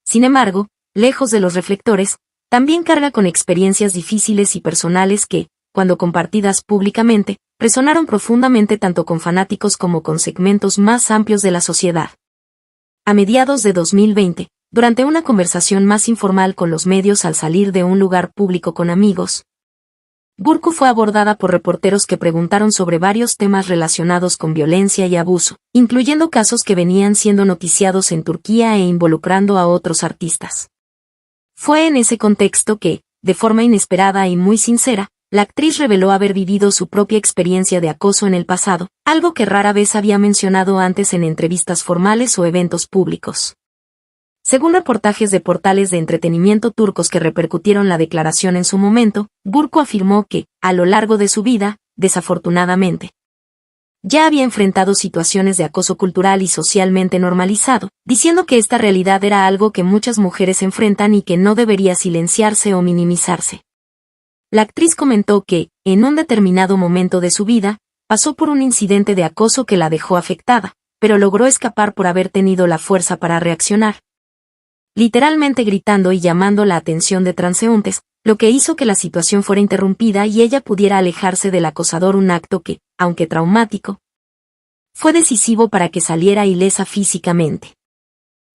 Sin embargo, lejos de los reflectores, también carga con experiencias difíciles y personales que, cuando compartidas públicamente, resonaron profundamente tanto con fanáticos como con segmentos más amplios de la sociedad. A mediados de 2020, durante una conversación más informal con los medios al salir de un lugar público con amigos, Burcu fue abordada por reporteros que preguntaron sobre varios temas relacionados con violencia y abuso, incluyendo casos que venían siendo noticiados en Turquía e involucrando a otros artistas. Fue en ese contexto que, de forma inesperada y muy sincera, la actriz reveló haber vivido su propia experiencia de acoso en el pasado, algo que rara vez había mencionado antes en entrevistas formales o eventos públicos. Según reportajes de portales de entretenimiento turcos que repercutieron la declaración en su momento, Burcu afirmó que, a lo largo de su vida, desafortunadamente, ya había enfrentado situaciones de acoso cultural y socialmente normalizado, diciendo que esta realidad era algo que muchas mujeres enfrentan y que no debería silenciarse o minimizarse. La actriz comentó que, en un determinado momento de su vida, pasó por un incidente de acoso que la dejó afectada, pero logró escapar por haber tenido la fuerza para reaccionar, literalmente gritando y llamando la atención de transeúntes, lo que hizo que la situación fuera interrumpida y ella pudiera alejarse del acosador, un acto que, aunque traumático, fue decisivo para que saliera ilesa físicamente.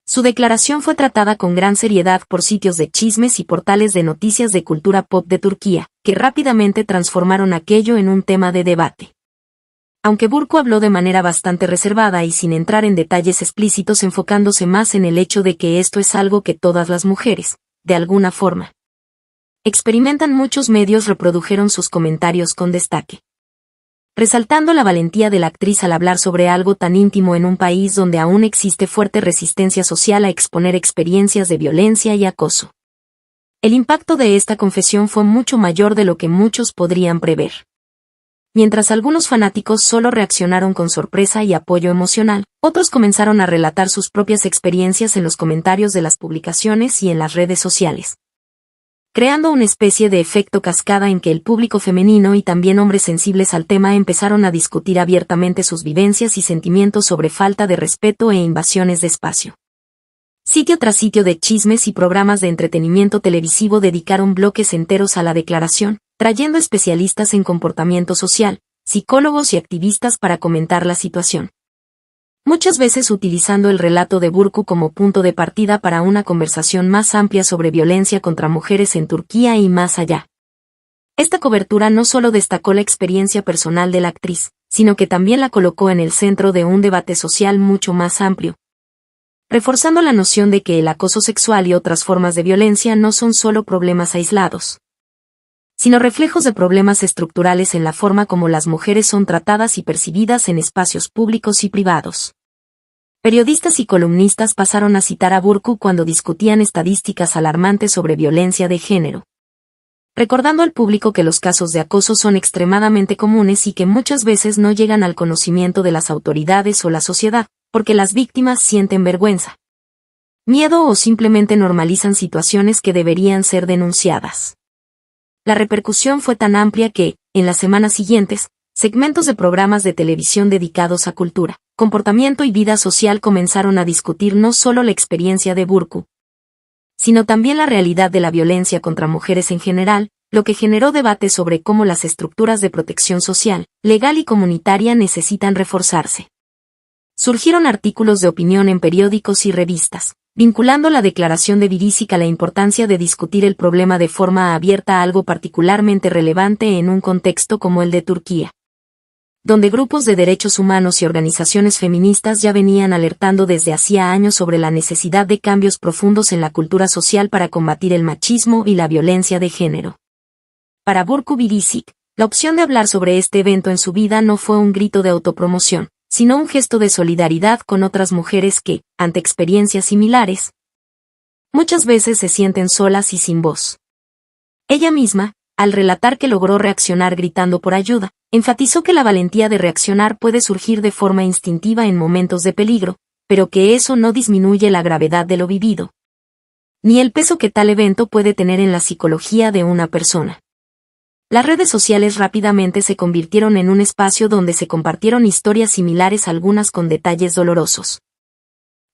Su declaración fue tratada con gran seriedad por sitios de chismes y portales de noticias de cultura pop de Turquía, que rápidamente transformaron aquello en un tema de debate. Aunque Burcu habló de manera bastante reservada y sin entrar en detalles explícitos, enfocándose más en el hecho de que esto es algo que todas las mujeres, de alguna forma, experimentan, muchos medios reprodujeron sus comentarios con destaque, resaltando la valentía de la actriz al hablar sobre algo tan íntimo en un país donde aún existe fuerte resistencia social a exponer experiencias de violencia y acoso. El impacto de esta confesión fue mucho mayor de lo que muchos podrían prever. Mientras algunos fanáticos solo reaccionaron con sorpresa y apoyo emocional, otros comenzaron a relatar sus propias experiencias en los comentarios de las publicaciones y en las redes sociales, creando una especie de efecto cascada en que el público femenino y también hombres sensibles al tema empezaron a discutir abiertamente sus vivencias y sentimientos sobre falta de respeto e invasiones de espacio. Sitio tras sitio de chismes y programas de entretenimiento televisivo dedicaron bloques enteros a la declaración, trayendo especialistas en comportamiento social, psicólogos y activistas para comentar la situación, muchas veces utilizando el relato de Burcu como punto de partida para una conversación más amplia sobre violencia contra mujeres en Turquía y más allá. Esta cobertura no solo destacó la experiencia personal de la actriz, sino que también la colocó en el centro de un debate social mucho más amplio, reforzando la noción de que el acoso sexual y otras formas de violencia no son solo problemas aislados, sino reflejos de problemas estructurales en la forma como las mujeres son tratadas y percibidas en espacios públicos y privados. Periodistas y columnistas pasaron a citar a Burcu cuando discutían estadísticas alarmantes sobre violencia de género, recordando al público que los casos de acoso son extremadamente comunes y que muchas veces no llegan al conocimiento de las autoridades o la sociedad, porque las víctimas sienten vergüenza, miedo o simplemente normalizan situaciones que deberían ser denunciadas. La repercusión fue tan amplia que, en las semanas siguientes, segmentos de programas de televisión dedicados a cultura, comportamiento y vida social comenzaron a discutir no solo la experiencia de Burcu, sino también la realidad de la violencia contra mujeres en general, lo que generó debate sobre cómo las estructuras de protección social, legal y comunitaria necesitan reforzarse. Surgieron artículos de opinión en periódicos y revistas, vinculando la declaración de Biricik a la importancia de discutir el problema de forma abierta, algo particularmente relevante en un contexto como el de Turquía, donde grupos de derechos humanos y organizaciones feministas ya venían alertando desde hacía años sobre la necesidad de cambios profundos en la cultura social para combatir el machismo y la violencia de género. Para Burcu Biricik, la opción de hablar sobre este evento en su vida no fue un grito de autopromoción, sino un gesto de solidaridad con otras mujeres que, ante experiencias similares, muchas veces se sienten solas y sin voz. Ella misma, al relatar que logró reaccionar gritando por ayuda, enfatizó que la valentía de reaccionar puede surgir de forma instintiva en momentos de peligro, pero que eso no disminuye la gravedad de lo vivido, ni el peso que tal evento puede tener en la psicología de una persona. Las redes sociales rápidamente se convirtieron en un espacio donde se compartieron historias similares, algunas con detalles dolorosos,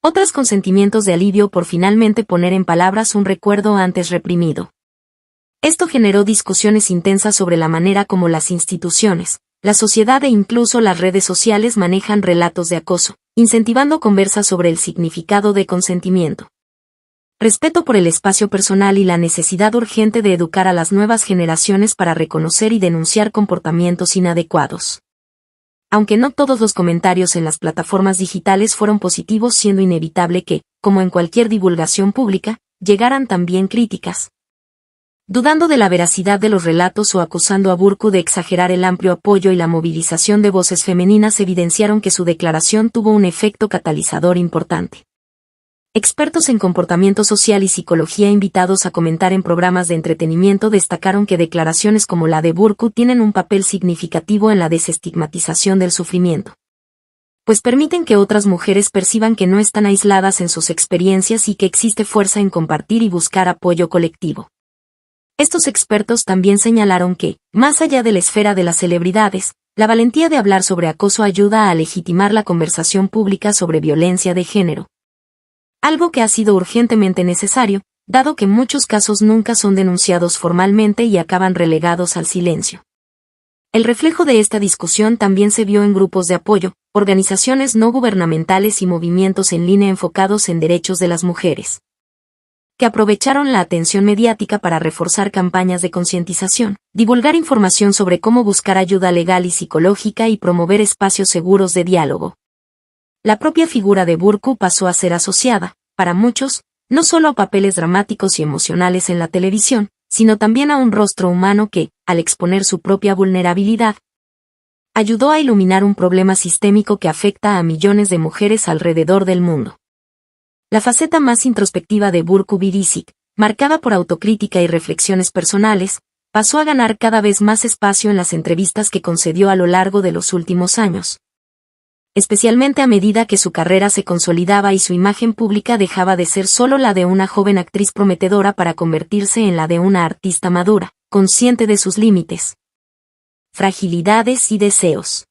otras con sentimientos de alivio por finalmente poner en palabras un recuerdo antes reprimido. Esto generó discusiones intensas sobre la manera como las instituciones, la sociedad e incluso las redes sociales manejan relatos de acoso, incentivando conversas sobre el significado de consentimiento, respeto por el espacio personal y la necesidad urgente de educar a las nuevas generaciones para reconocer y denunciar comportamientos inadecuados. Aunque no todos los comentarios en las plataformas digitales fueron positivos, siendo inevitable que, como en cualquier divulgación pública, llegaran también críticas, dudando de la veracidad de los relatos o acusando a Burcu de exagerar. El amplio apoyo y la movilización de voces femeninas evidenciaron que su declaración tuvo un efecto catalizador importante. Expertos en comportamiento social y psicología invitados a comentar en programas de entretenimiento destacaron que declaraciones como la de Burcu tienen un papel significativo en la desestigmatización del sufrimiento, pues permiten que otras mujeres perciban que no están aisladas en sus experiencias y que existe fuerza en compartir y buscar apoyo colectivo. Estos expertos también señalaron que, más allá de la esfera de las celebridades, la valentía de hablar sobre acoso ayuda a legitimar la conversación pública sobre violencia de género. Algo que ha sido urgentemente necesario, dado que muchos casos nunca son denunciados formalmente y acaban relegados al silencio. El reflejo de esta discusión también se vio en grupos de apoyo, organizaciones no gubernamentales y movimientos en línea enfocados en derechos de las mujeres, que aprovecharon la atención mediática para reforzar campañas de concientización, divulgar información sobre cómo buscar ayuda legal y psicológica y promover espacios seguros de diálogo. La propia figura de Burcu pasó a ser asociada, para muchos, no solo a papeles dramáticos y emocionales en la televisión, sino también a un rostro humano que, al exponer su propia vulnerabilidad, ayudó a iluminar un problema sistémico que afecta a millones de mujeres alrededor del mundo. La faceta más introspectiva de Burcu Biricik, marcada por autocrítica y reflexiones personales, pasó a ganar cada vez más espacio en las entrevistas que concedió a lo largo de los últimos años, especialmente a medida que su carrera se consolidaba y su imagen pública dejaba de ser solo la de una joven actriz prometedora para convertirse en la de una artista madura, consciente de sus límites, fragilidades y deseos.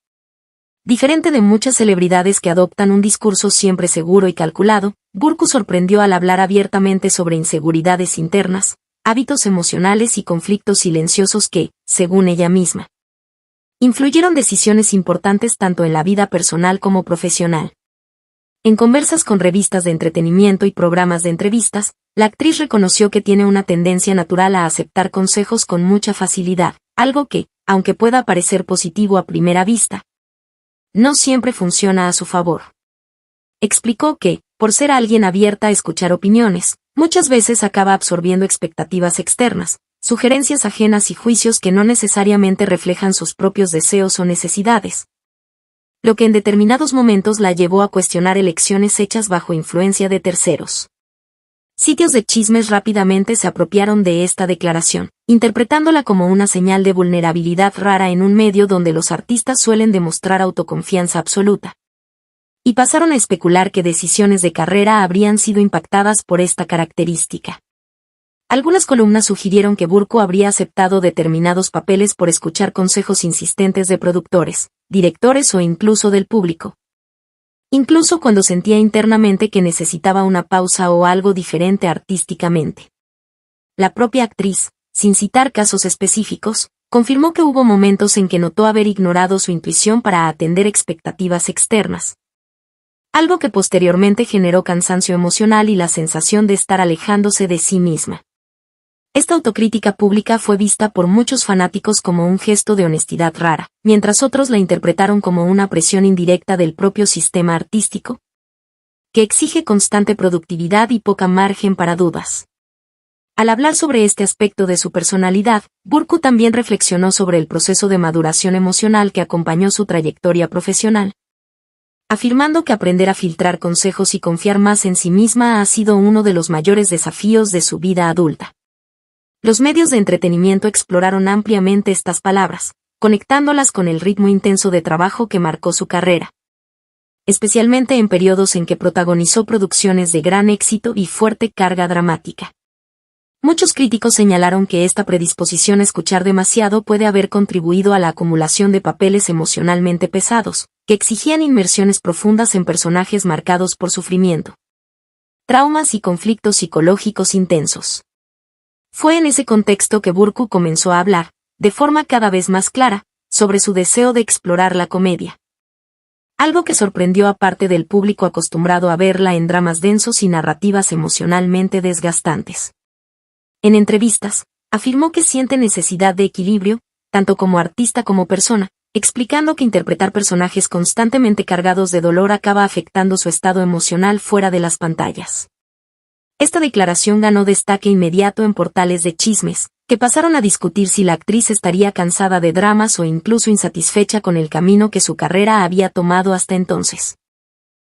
Diferente de muchas celebridades que adoptan un discurso siempre seguro y calculado, Burcu sorprendió al hablar abiertamente sobre inseguridades internas, hábitos emocionales y conflictos silenciosos que, según ella misma, influyeron decisiones importantes tanto en la vida personal como profesional. En conversas con revistas de entretenimiento y programas de entrevistas, la actriz reconoció que tiene una tendencia natural a aceptar consejos con mucha facilidad, algo que, aunque pueda parecer positivo a primera vista, no siempre funciona a su favor. Explicó que, por ser alguien abierta a escuchar opiniones, muchas veces acaba absorbiendo expectativas externas, sugerencias ajenas y juicios que no necesariamente reflejan sus propios deseos o necesidades, lo que en determinados momentos la llevó a cuestionar elecciones hechas bajo influencia de terceros. Sitios de chismes rápidamente se apropiaron de esta declaración, interpretándola como una señal de vulnerabilidad rara en un medio donde los artistas suelen demostrar autoconfianza absoluta, y pasaron a especular que decisiones de carrera habrían sido impactadas por esta característica. Algunas columnas sugirieron que Burcu habría aceptado determinados papeles por escuchar consejos insistentes de productores, directores o incluso del público, incluso cuando sentía internamente que necesitaba una pausa o algo diferente artísticamente. La propia actriz, sin citar casos específicos, confirmó que hubo momentos en que notó haber ignorado su intuición para atender expectativas externas, algo que posteriormente generó cansancio emocional y la sensación de estar alejándose de sí misma. Esta autocrítica pública fue vista por muchos fanáticos como un gesto de honestidad rara, mientras otros la interpretaron como una presión indirecta del propio sistema artístico, que exige constante productividad y poca margen para dudas. Al hablar sobre este aspecto de su personalidad, Burcu también reflexionó sobre el proceso de maduración emocional que acompañó su trayectoria profesional, afirmando que aprender a filtrar consejos y confiar más en sí misma ha sido uno de los mayores desafíos de su vida adulta. Los medios de entretenimiento exploraron ampliamente estas palabras, conectándolas con el ritmo intenso de trabajo que marcó su carrera, especialmente en periodos en que protagonizó producciones de gran éxito y fuerte carga dramática. Muchos críticos señalaron que esta predisposición a escuchar demasiado puede haber contribuido a la acumulación de papeles emocionalmente pesados, que exigían inmersiones profundas en personajes marcados por sufrimiento, traumas y conflictos psicológicos intensos. Fue en ese contexto que Burcu comenzó a hablar, de forma cada vez más clara, sobre su deseo de explorar la comedia. Algo que sorprendió a parte del público acostumbrado a verla en dramas densos y narrativas emocionalmente desgastantes. En entrevistas, afirmó que siente necesidad de equilibrio, tanto como artista como persona, explicando que interpretar personajes constantemente cargados de dolor acaba afectando su estado emocional fuera de las pantallas. Esta declaración ganó destaque inmediato en portales de chismes, que pasaron a discutir si la actriz estaría cansada de dramas o incluso insatisfecha con el camino que su carrera había tomado hasta entonces.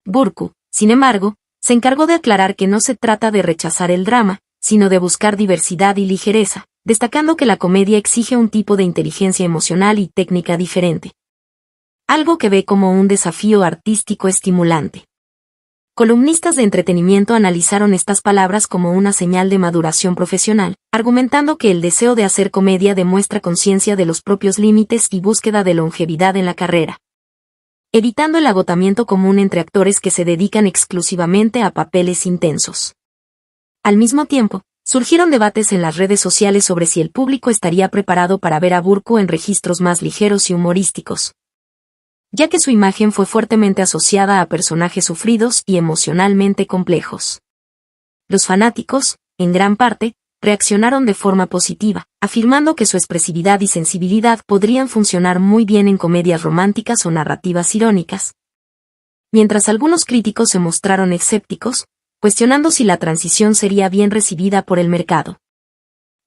Burcu, sin embargo, se encargó de aclarar que no se trata de rechazar el drama, sino de buscar diversidad y ligereza, destacando que la comedia exige un tipo de inteligencia emocional y técnica diferente. Algo que ve como un desafío artístico estimulante. Columnistas de entretenimiento analizaron estas palabras como una señal de maduración profesional, argumentando que el deseo de hacer comedia demuestra conciencia de los propios límites y búsqueda de longevidad en la carrera, evitando el agotamiento común entre actores que se dedican exclusivamente a papeles intensos. Al mismo tiempo, surgieron debates en las redes sociales sobre si el público estaría preparado para ver a Burku en registros más ligeros y humorísticos, ya que su imagen fue fuertemente asociada a personajes sufridos y emocionalmente complejos. Los fanáticos, en gran parte, reaccionaron de forma positiva, afirmando que su expresividad y sensibilidad podrían funcionar muy bien en comedias románticas o narrativas irónicas. Mientras algunos críticos se mostraron escépticos, cuestionando si la transición sería bien recibida por el mercado.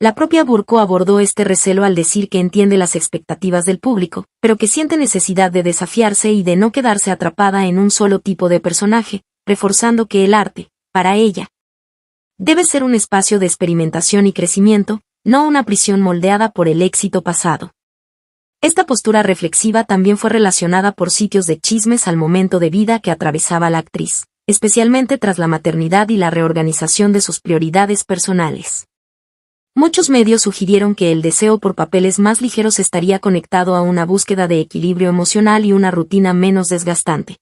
La propia Burku abordó este recelo al decir que entiende las expectativas del público, pero que siente necesidad de desafiarse y de no quedarse atrapada en un solo tipo de personaje, reforzando que el arte, para ella, debe ser un espacio de experimentación y crecimiento, no una prisión moldeada por el éxito pasado. Esta postura reflexiva también fue relacionada por sitios de chismes al momento de vida que atravesaba la actriz, especialmente tras la maternidad y la reorganización de sus prioridades personales. Muchos medios sugirieron que el deseo por papeles más ligeros estaría conectado a una búsqueda de equilibrio emocional y una rutina menos desgastante.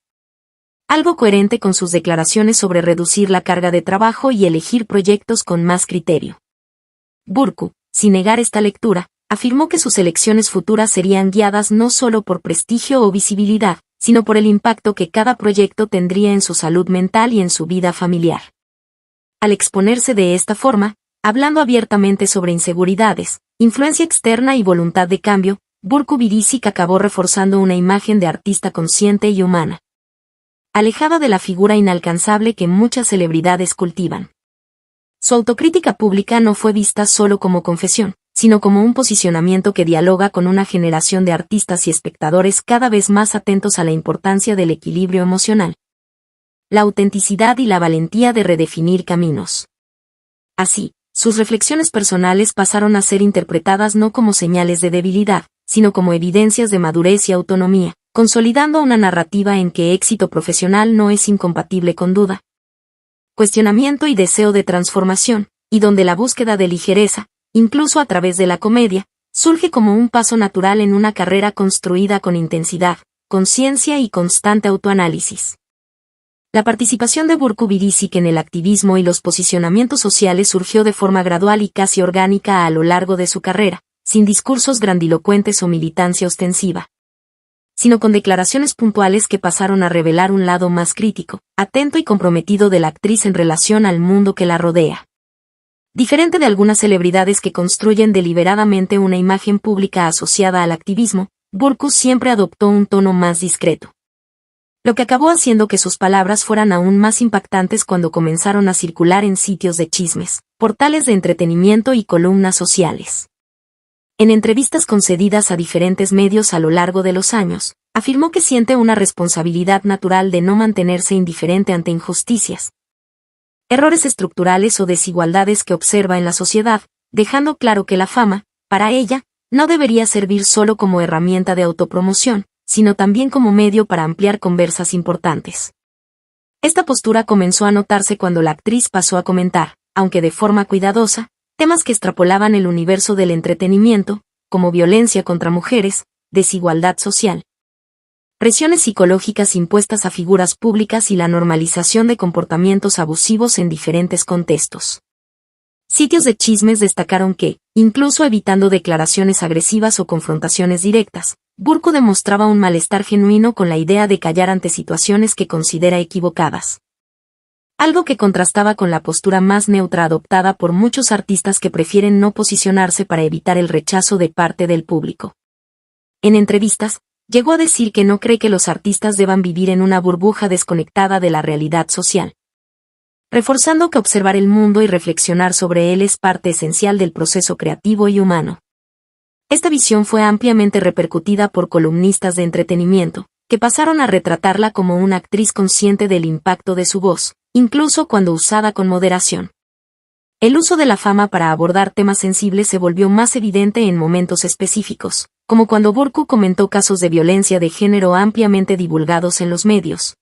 Algo coherente con sus declaraciones sobre reducir la carga de trabajo y elegir proyectos con más criterio. Burku, sin negar esta lectura, afirmó que sus elecciones futuras serían guiadas no solo por prestigio o visibilidad, sino por el impacto que cada proyecto tendría en su salud mental y en su vida familiar. Al exponerse de esta forma, hablando abiertamente sobre inseguridades, influencia externa y voluntad de cambio, Burku Birisic acabó reforzando una imagen de artista consciente y humana, alejada de la figura inalcanzable que muchas celebridades cultivan. Su autocrítica pública no fue vista solo como confesión, sino como un posicionamiento que dialoga con una generación de artistas y espectadores cada vez más atentos a la importancia del equilibrio emocional, la autenticidad y la valentía de redefinir caminos. Así, sus reflexiones personales pasaron a ser interpretadas no como señales de debilidad, sino como evidencias de madurez y autonomía, consolidando una narrativa en que éxito profesional no es incompatible con duda, cuestionamiento y deseo de transformación, y donde la búsqueda de ligereza, incluso a través de la comedia, surge como un paso natural en una carrera construida con intensidad, conciencia y constante autoanálisis. La participación de Burku Birisic en el activismo y los posicionamientos sociales surgió de forma gradual y casi orgánica a lo largo de su carrera, sin discursos grandilocuentes o militancia ostensiva, sino con declaraciones puntuales que pasaron a revelar un lado más crítico, atento y comprometido de la actriz en relación al mundo que la rodea. Diferente de algunas celebridades que construyen deliberadamente una imagen pública asociada al activismo, Burku siempre adoptó un tono más discreto, lo que acabó haciendo que sus palabras fueran aún más impactantes cuando comenzaron a circular en sitios de chismes, portales de entretenimiento y columnas sociales. En entrevistas concedidas a diferentes medios a lo largo de los años, afirmó que siente una responsabilidad natural de no mantenerse indiferente ante injusticias, errores estructurales o desigualdades que observa en la sociedad, dejando claro que la fama, para ella, no debería servir solo como herramienta de autopromoción, sino también como medio para ampliar conversas importantes. Esta postura comenzó a notarse cuando la actriz pasó a comentar, aunque de forma cuidadosa, temas que extrapolaban el universo del entretenimiento, como violencia contra mujeres, desigualdad social, presiones psicológicas impuestas a figuras públicas y la normalización de comportamientos abusivos en diferentes contextos. Sitios de chismes destacaron que, incluso evitando declaraciones agresivas o confrontaciones directas, Burku demostraba un malestar genuino con la idea de callar ante situaciones que considera equivocadas. Algo que contrastaba con la postura más neutra adoptada por muchos artistas que prefieren no posicionarse para evitar el rechazo de parte del público. En entrevistas, llegó a decir que no cree que los artistas deban vivir en una burbuja desconectada de la realidad social, reforzando que observar el mundo y reflexionar sobre él es parte esencial del proceso creativo y humano. Esta visión fue ampliamente repercutida por columnistas de entretenimiento, que pasaron a retratarla como una actriz consciente del impacto de su voz, incluso cuando usada con moderación. El uso de la fama para abordar temas sensibles se volvió más evidente en momentos específicos, como cuando Burku comentó casos de violencia de género ampliamente divulgados en los medios,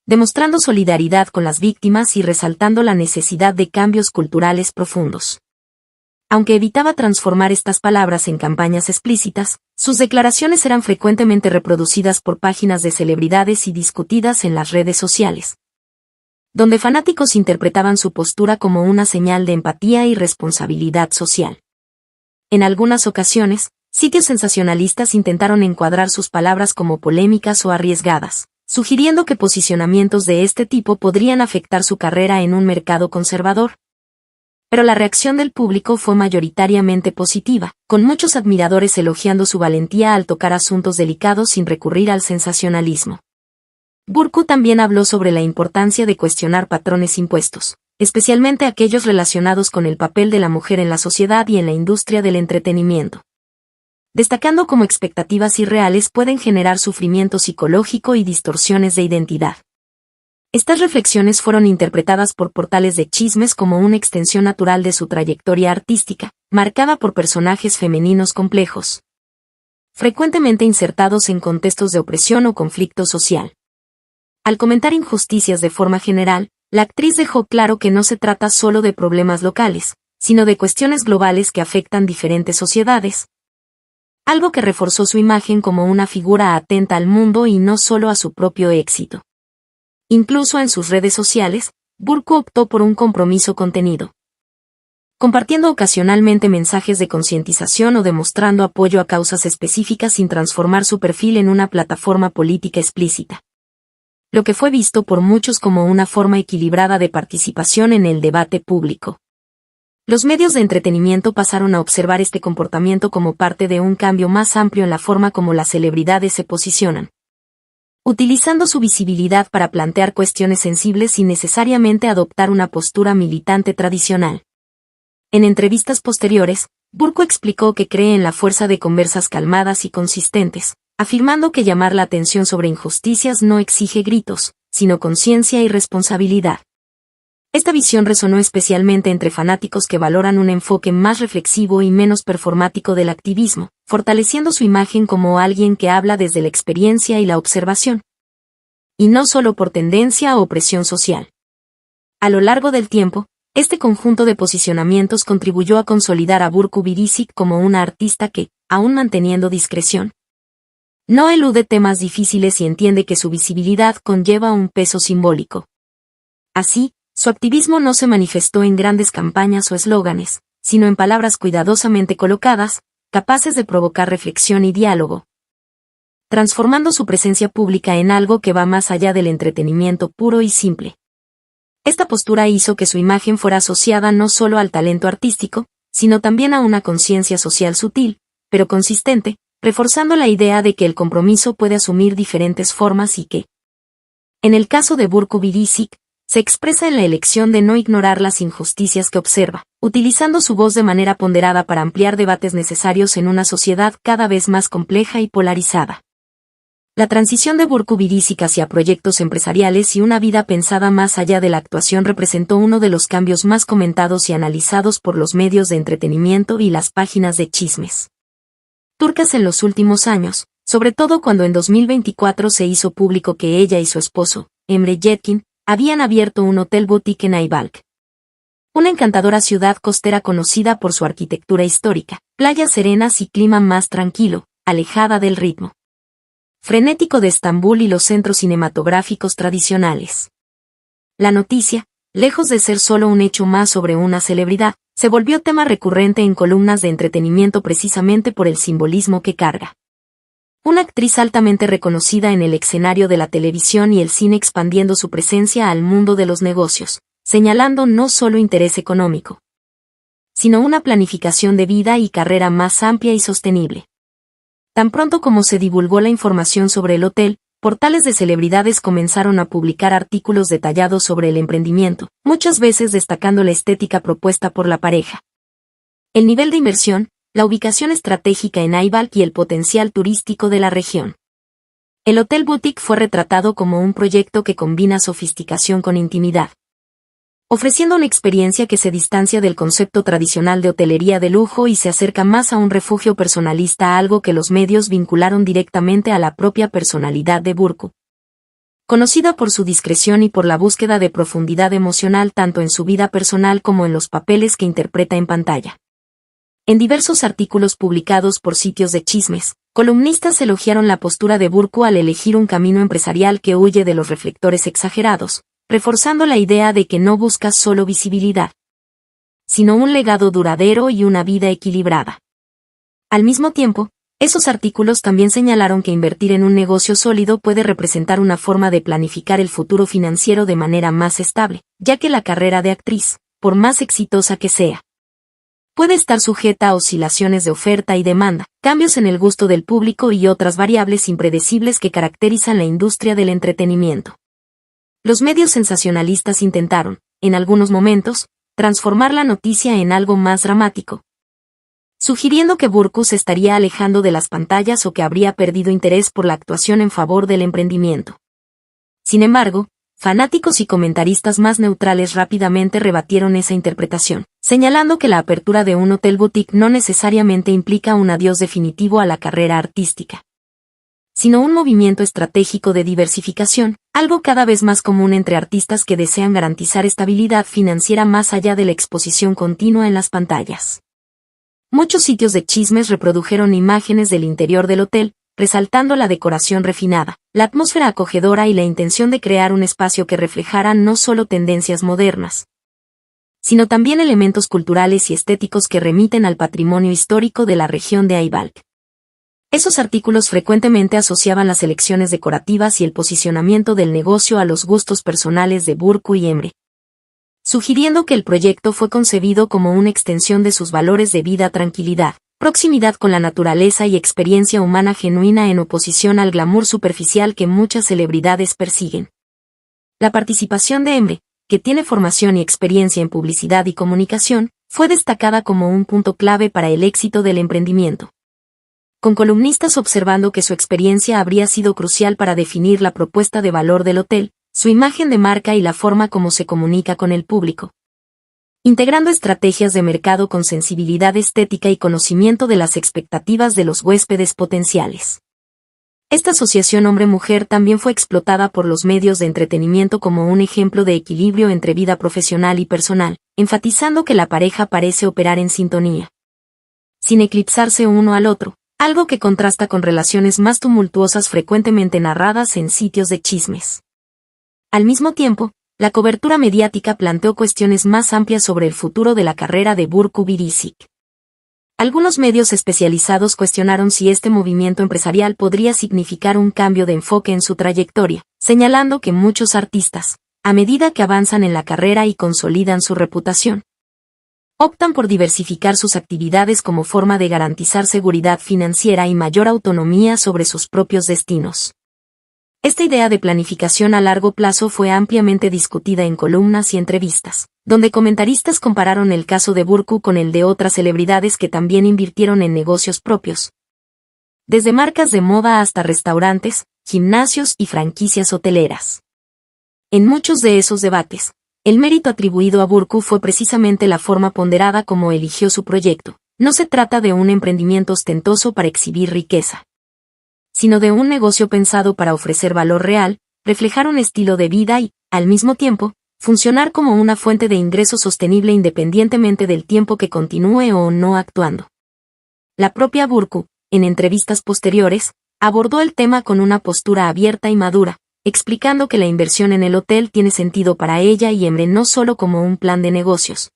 demostrando solidaridad con las víctimas y resaltando la necesidad de cambios culturales profundos. Aunque evitaba transformar estas palabras en campañas explícitas, sus declaraciones eran frecuentemente reproducidas por páginas de celebridades y discutidas en las redes sociales, donde fanáticos interpretaban su postura como una señal de empatía y responsabilidad social. En algunas ocasiones, sitios sensacionalistas intentaron encuadrar sus palabras como polémicas o arriesgadas, sugiriendo que posicionamientos de este tipo podrían afectar su carrera en un mercado conservador. Pero la reacción del público fue mayoritariamente positiva, con muchos admiradores elogiando su valentía al tocar asuntos delicados sin recurrir al sensacionalismo. Burku también habló sobre la importancia de cuestionar patrones impuestos, especialmente aquellos relacionados con el papel de la mujer en la sociedad y en la industria del entretenimiento, destacando cómo expectativas irreales pueden generar sufrimiento psicológico y distorsiones de identidad. Estas reflexiones fueron interpretadas por portales de chismes como una extensión natural de su trayectoria artística, marcada por personajes femeninos complejos, frecuentemente insertados en contextos de opresión o conflicto social. Al comentar injusticias de forma general, la actriz dejó claro que no se trata solo de problemas locales, sino de cuestiones globales que afectan diferentes sociedades, algo que reforzó su imagen como una figura atenta al mundo y no solo a su propio éxito. Incluso en sus redes sociales, Burku optó por un compromiso contenido, compartiendo ocasionalmente mensajes de concientización o demostrando apoyo a causas específicas sin transformar su perfil en una plataforma política explícita, lo que fue visto por muchos como una forma equilibrada de participación en el debate público. Los medios de entretenimiento pasaron a observar este comportamiento como parte de un cambio más amplio en la forma como las celebridades se posicionan, utilizando su visibilidad para plantear cuestiones sensibles sin necesariamente adoptar una postura militante tradicional. En entrevistas posteriores, Burku explicó que cree en la fuerza de conversas calmadas y consistentes, afirmando que llamar la atención sobre injusticias no exige gritos, sino conciencia y responsabilidad. Esta visión resonó especialmente entre fanáticos que valoran un enfoque más reflexivo y menos performático del activismo, fortaleciendo su imagen como alguien que habla desde la experiencia y la observación, y no solo por tendencia o presión social. A lo largo del tiempo, este conjunto de posicionamientos contribuyó a consolidar a Burku Biricik como una artista que, aún manteniendo discreción, no elude temas difíciles y entiende que su visibilidad conlleva un peso simbólico. Así, su activismo no se manifestó en grandes campañas o eslóganes, sino en palabras cuidadosamente colocadas, capaces de provocar reflexión y diálogo, transformando su presencia pública en algo que va más allá del entretenimiento puro y simple. Esta postura hizo que su imagen fuera asociada no solo al talento artístico, sino también a una conciencia social sutil, pero consistente, reforzando la idea de que el compromiso puede asumir diferentes formas y que, en el caso de Burku Biricik, se expresa en la elección de no ignorar las injusticias que observa, utilizando su voz de manera ponderada para ampliar debates necesarios en una sociedad cada vez más compleja y polarizada. La transición de Burku Biricik hacia proyectos empresariales y una vida pensada más allá de la actuación representó uno de los cambios más comentados y analizados por los medios de entretenimiento y las páginas de chismes turcas en los últimos años, sobre todo cuando en 2024 se hizo público que ella y su esposo, Emre Yetkin, habían abierto un hotel boutique en Ayvalık, una encantadora ciudad costera conocida por su arquitectura histórica, playas serenas y clima más tranquilo, alejada del ritmo frenético de Estambul y los centros cinematográficos tradicionales. La noticia, lejos de ser solo un hecho más sobre una celebridad, se volvió tema recurrente en columnas de entretenimiento precisamente por el simbolismo que carga. Una actriz altamente reconocida en el escenario de la televisión y el cine expandiendo su presencia al mundo de los negocios, señalando no solo interés económico, sino una planificación de vida y carrera más amplia y sostenible. Tan pronto como se divulgó la información sobre el hotel, portales de celebridades comenzaron a publicar artículos detallados sobre el emprendimiento, muchas veces destacando la estética propuesta por la pareja, el nivel de inversión, la ubicación estratégica en Ayvalık y el potencial turístico de la región. El Hotel Boutique fue retratado como un proyecto que combina sofisticación con intimidad, ofreciendo una experiencia que se distancia del concepto tradicional de hotelería de lujo y se acerca más a un refugio personalista, algo que los medios vincularon directamente a la propia personalidad de Burcu. Conocida por su discreción y por la búsqueda de profundidad emocional tanto en su vida personal como en los papeles que interpreta en pantalla. En diversos artículos publicados por sitios de chismes, columnistas elogiaron la postura de Burcu al elegir un camino empresarial que huye de los reflectores exagerados, reforzando la idea de que no busca solo visibilidad, sino un legado duradero y una vida equilibrada. Al mismo tiempo, esos artículos también señalaron que invertir en un negocio sólido puede representar una forma de planificar el futuro financiero de manera más estable, ya que la carrera de actriz, por más exitosa que sea, puede estar sujeta a oscilaciones de oferta y demanda, cambios en el gusto del público y otras variables impredecibles que caracterizan la industria del entretenimiento. Los medios sensacionalistas intentaron, en algunos momentos, transformar la noticia en algo más dramático, sugiriendo que Burcu se estaría alejando de las pantallas o que habría perdido interés por la actuación en favor del emprendimiento. Sin embargo, fanáticos y comentaristas más neutrales rápidamente rebatieron esa interpretación, señalando que la apertura de un hotel boutique no necesariamente implica un adiós definitivo a la carrera artística, sino un movimiento estratégico de diversificación, algo cada vez más común entre artistas que desean garantizar estabilidad financiera más allá de la exposición continua en las pantallas. Muchos sitios de chismes reprodujeron imágenes del interior del hotel, resaltando la decoración refinada, la atmósfera acogedora y la intención de crear un espacio que reflejara no solo tendencias modernas, sino también elementos culturales y estéticos que remiten al patrimonio histórico de la región de Ayvalık. Esos artículos frecuentemente asociaban las elecciones decorativas y el posicionamiento del negocio a los gustos personales de Burcu y Emre, sugiriendo que el proyecto fue concebido como una extensión de sus valores de vida, tranquilidad, proximidad con la naturaleza y experiencia humana genuina en oposición al glamour superficial que muchas celebridades persiguen. La participación de Emre, que tiene formación y experiencia en publicidad y comunicación, fue destacada como un punto clave para el éxito del emprendimiento, con columnistas observando que su experiencia habría sido crucial para definir la propuesta de valor del hotel, su imagen de marca y la forma como se comunica con el público, integrando estrategias de mercado con sensibilidad estética y conocimiento de las expectativas de los huéspedes potenciales. Esta asociación hombre-mujer también fue explotada por los medios de entretenimiento como un ejemplo de equilibrio entre vida profesional y personal, enfatizando que la pareja parece operar en sintonía, sin eclipsarse uno al otro, algo que contrasta con relaciones más tumultuosas frecuentemente narradas en sitios de chismes. Al mismo tiempo, la cobertura mediática planteó cuestiones más amplias sobre el futuro de la carrera de Burcu Biricik. Algunos medios especializados cuestionaron si este movimiento empresarial podría significar un cambio de enfoque en su trayectoria, señalando que muchos artistas, a medida que avanzan en la carrera y consolidan su reputación, optan por diversificar sus actividades como forma de garantizar seguridad financiera y mayor autonomía sobre sus propios destinos. Esta idea de planificación a largo plazo fue ampliamente discutida en columnas y entrevistas, donde comentaristas compararon el caso de Burcu con el de otras celebridades que también invirtieron en negocios propios, desde marcas de moda hasta restaurantes, gimnasios y franquicias hoteleras. En muchos de esos debates, el mérito atribuido a Burcu fue precisamente la forma ponderada como eligió su proyecto. No se trata de un emprendimiento ostentoso para exhibir riqueza, sino de un negocio pensado para ofrecer valor real, reflejar un estilo de vida y, al mismo tiempo, funcionar como una fuente de ingreso sostenible independientemente del tiempo que continúe o no actuando. La propia Burcu, en entrevistas posteriores, abordó el tema con una postura abierta y madura, explicando que la inversión en el hotel tiene sentido para ella y Emre no solo como un plan de negocios,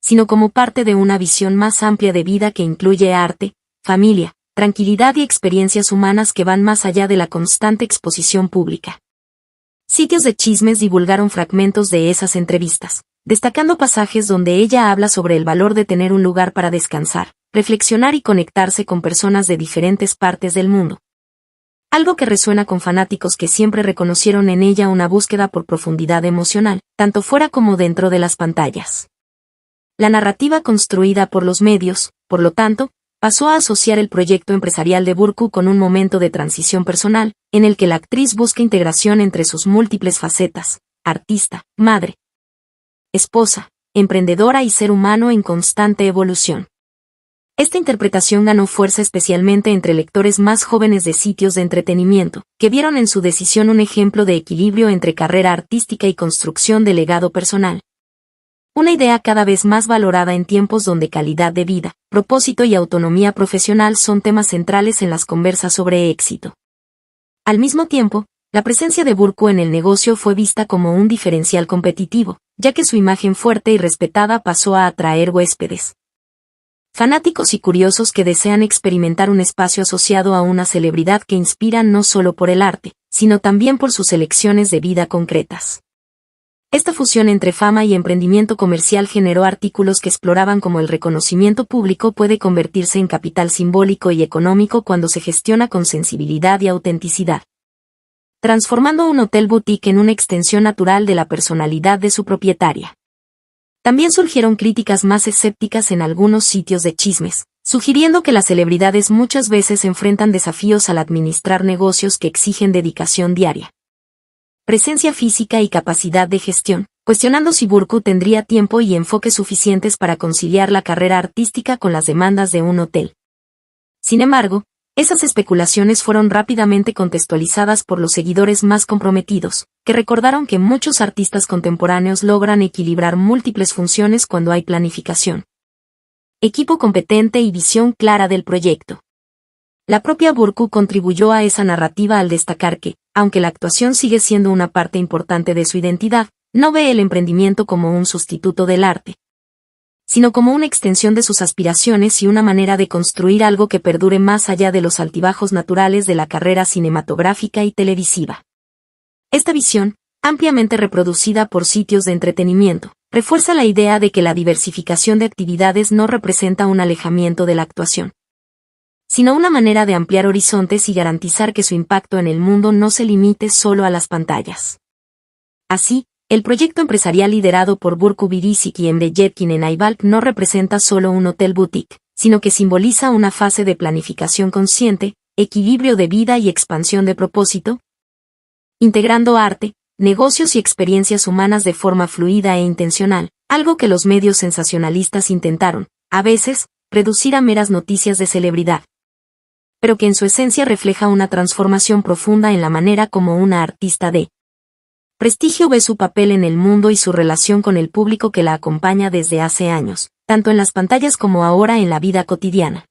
sino como parte de una visión más amplia de vida que incluye arte, familia, tranquilidad y experiencias humanas que van más allá de la constante exposición pública. Sitios de chismes divulgaron fragmentos de esas entrevistas, destacando pasajes donde ella habla sobre el valor de tener un lugar para descansar, reflexionar y conectarse con personas de diferentes partes del mundo. Algo que resuena con fanáticos que siempre reconocieron en ella una búsqueda por profundidad emocional, tanto fuera como dentro de las pantallas. La narrativa construida por los medios, por lo tanto, pasó a asociar el proyecto empresarial de Burku con un momento de transición personal, en el que la actriz busca integración entre sus múltiples facetas: artista, madre, esposa, emprendedora y ser humano en constante evolución. Esta interpretación ganó fuerza especialmente entre lectores más jóvenes de sitios de entretenimiento, que vieron en su decisión un ejemplo de equilibrio entre carrera artística y construcción de legado personal. Una idea cada vez más valorada en tiempos donde calidad de vida, propósito y autonomía profesional son temas centrales en las conversas sobre éxito. Al mismo tiempo, la presencia de Burku en el negocio fue vista como un diferencial competitivo, ya que su imagen fuerte y respetada pasó a atraer huéspedes, fanáticos y curiosos que desean experimentar un espacio asociado a una celebridad que inspira no solo por el arte, sino también por sus elecciones de vida concretas. Esta fusión entre fama y emprendimiento comercial generó artículos que exploraban cómo el reconocimiento público puede convertirse en capital simbólico y económico cuando se gestiona con sensibilidad y autenticidad, transformando un hotel boutique en una extensión natural de la personalidad de su propietaria. También surgieron críticas más escépticas en algunos sitios de chismes, sugiriendo que las celebridades muchas veces enfrentan desafíos al administrar negocios que exigen dedicación diaria, presencia física y capacidad de gestión, cuestionando si Burku tendría tiempo y enfoque suficientes para conciliar la carrera artística con las demandas de un hotel. Sin embargo, esas especulaciones fueron rápidamente contextualizadas por los seguidores más comprometidos, que recordaron que muchos artistas contemporáneos logran equilibrar múltiples funciones cuando hay planificación, equipo competente y visión clara del proyecto. La propia Burku contribuyó a esa narrativa al destacar que, aunque la actuación sigue siendo una parte importante de su identidad, no ve el emprendimiento como un sustituto del arte, sino como una extensión de sus aspiraciones y una manera de construir algo que perdure más allá de los altibajos naturales de la carrera cinematográfica y televisiva. Esta visión, ampliamente reproducida por sitios de entretenimiento, refuerza la idea de que la diversificación de actividades no representa un alejamiento de la actuación, sino una manera de ampliar horizontes y garantizar que su impacto en el mundo no se limite solo a las pantallas. Así, el proyecto empresarial liderado por Burku Biricik y Emre Yetkin en Ayvalık no representa solo un hotel boutique, sino que simboliza una fase de planificación consciente, equilibrio de vida y expansión de propósito, integrando arte, negocios y experiencias humanas de forma fluida e intencional, algo que los medios sensacionalistas intentaron, a veces, reducir a meras noticias de celebridad, pero que en su esencia refleja una transformación profunda en la manera como una artista de prestigio ve su papel en el mundo y su relación con el público que la acompaña desde hace años, tanto en las pantallas como ahora en la vida cotidiana.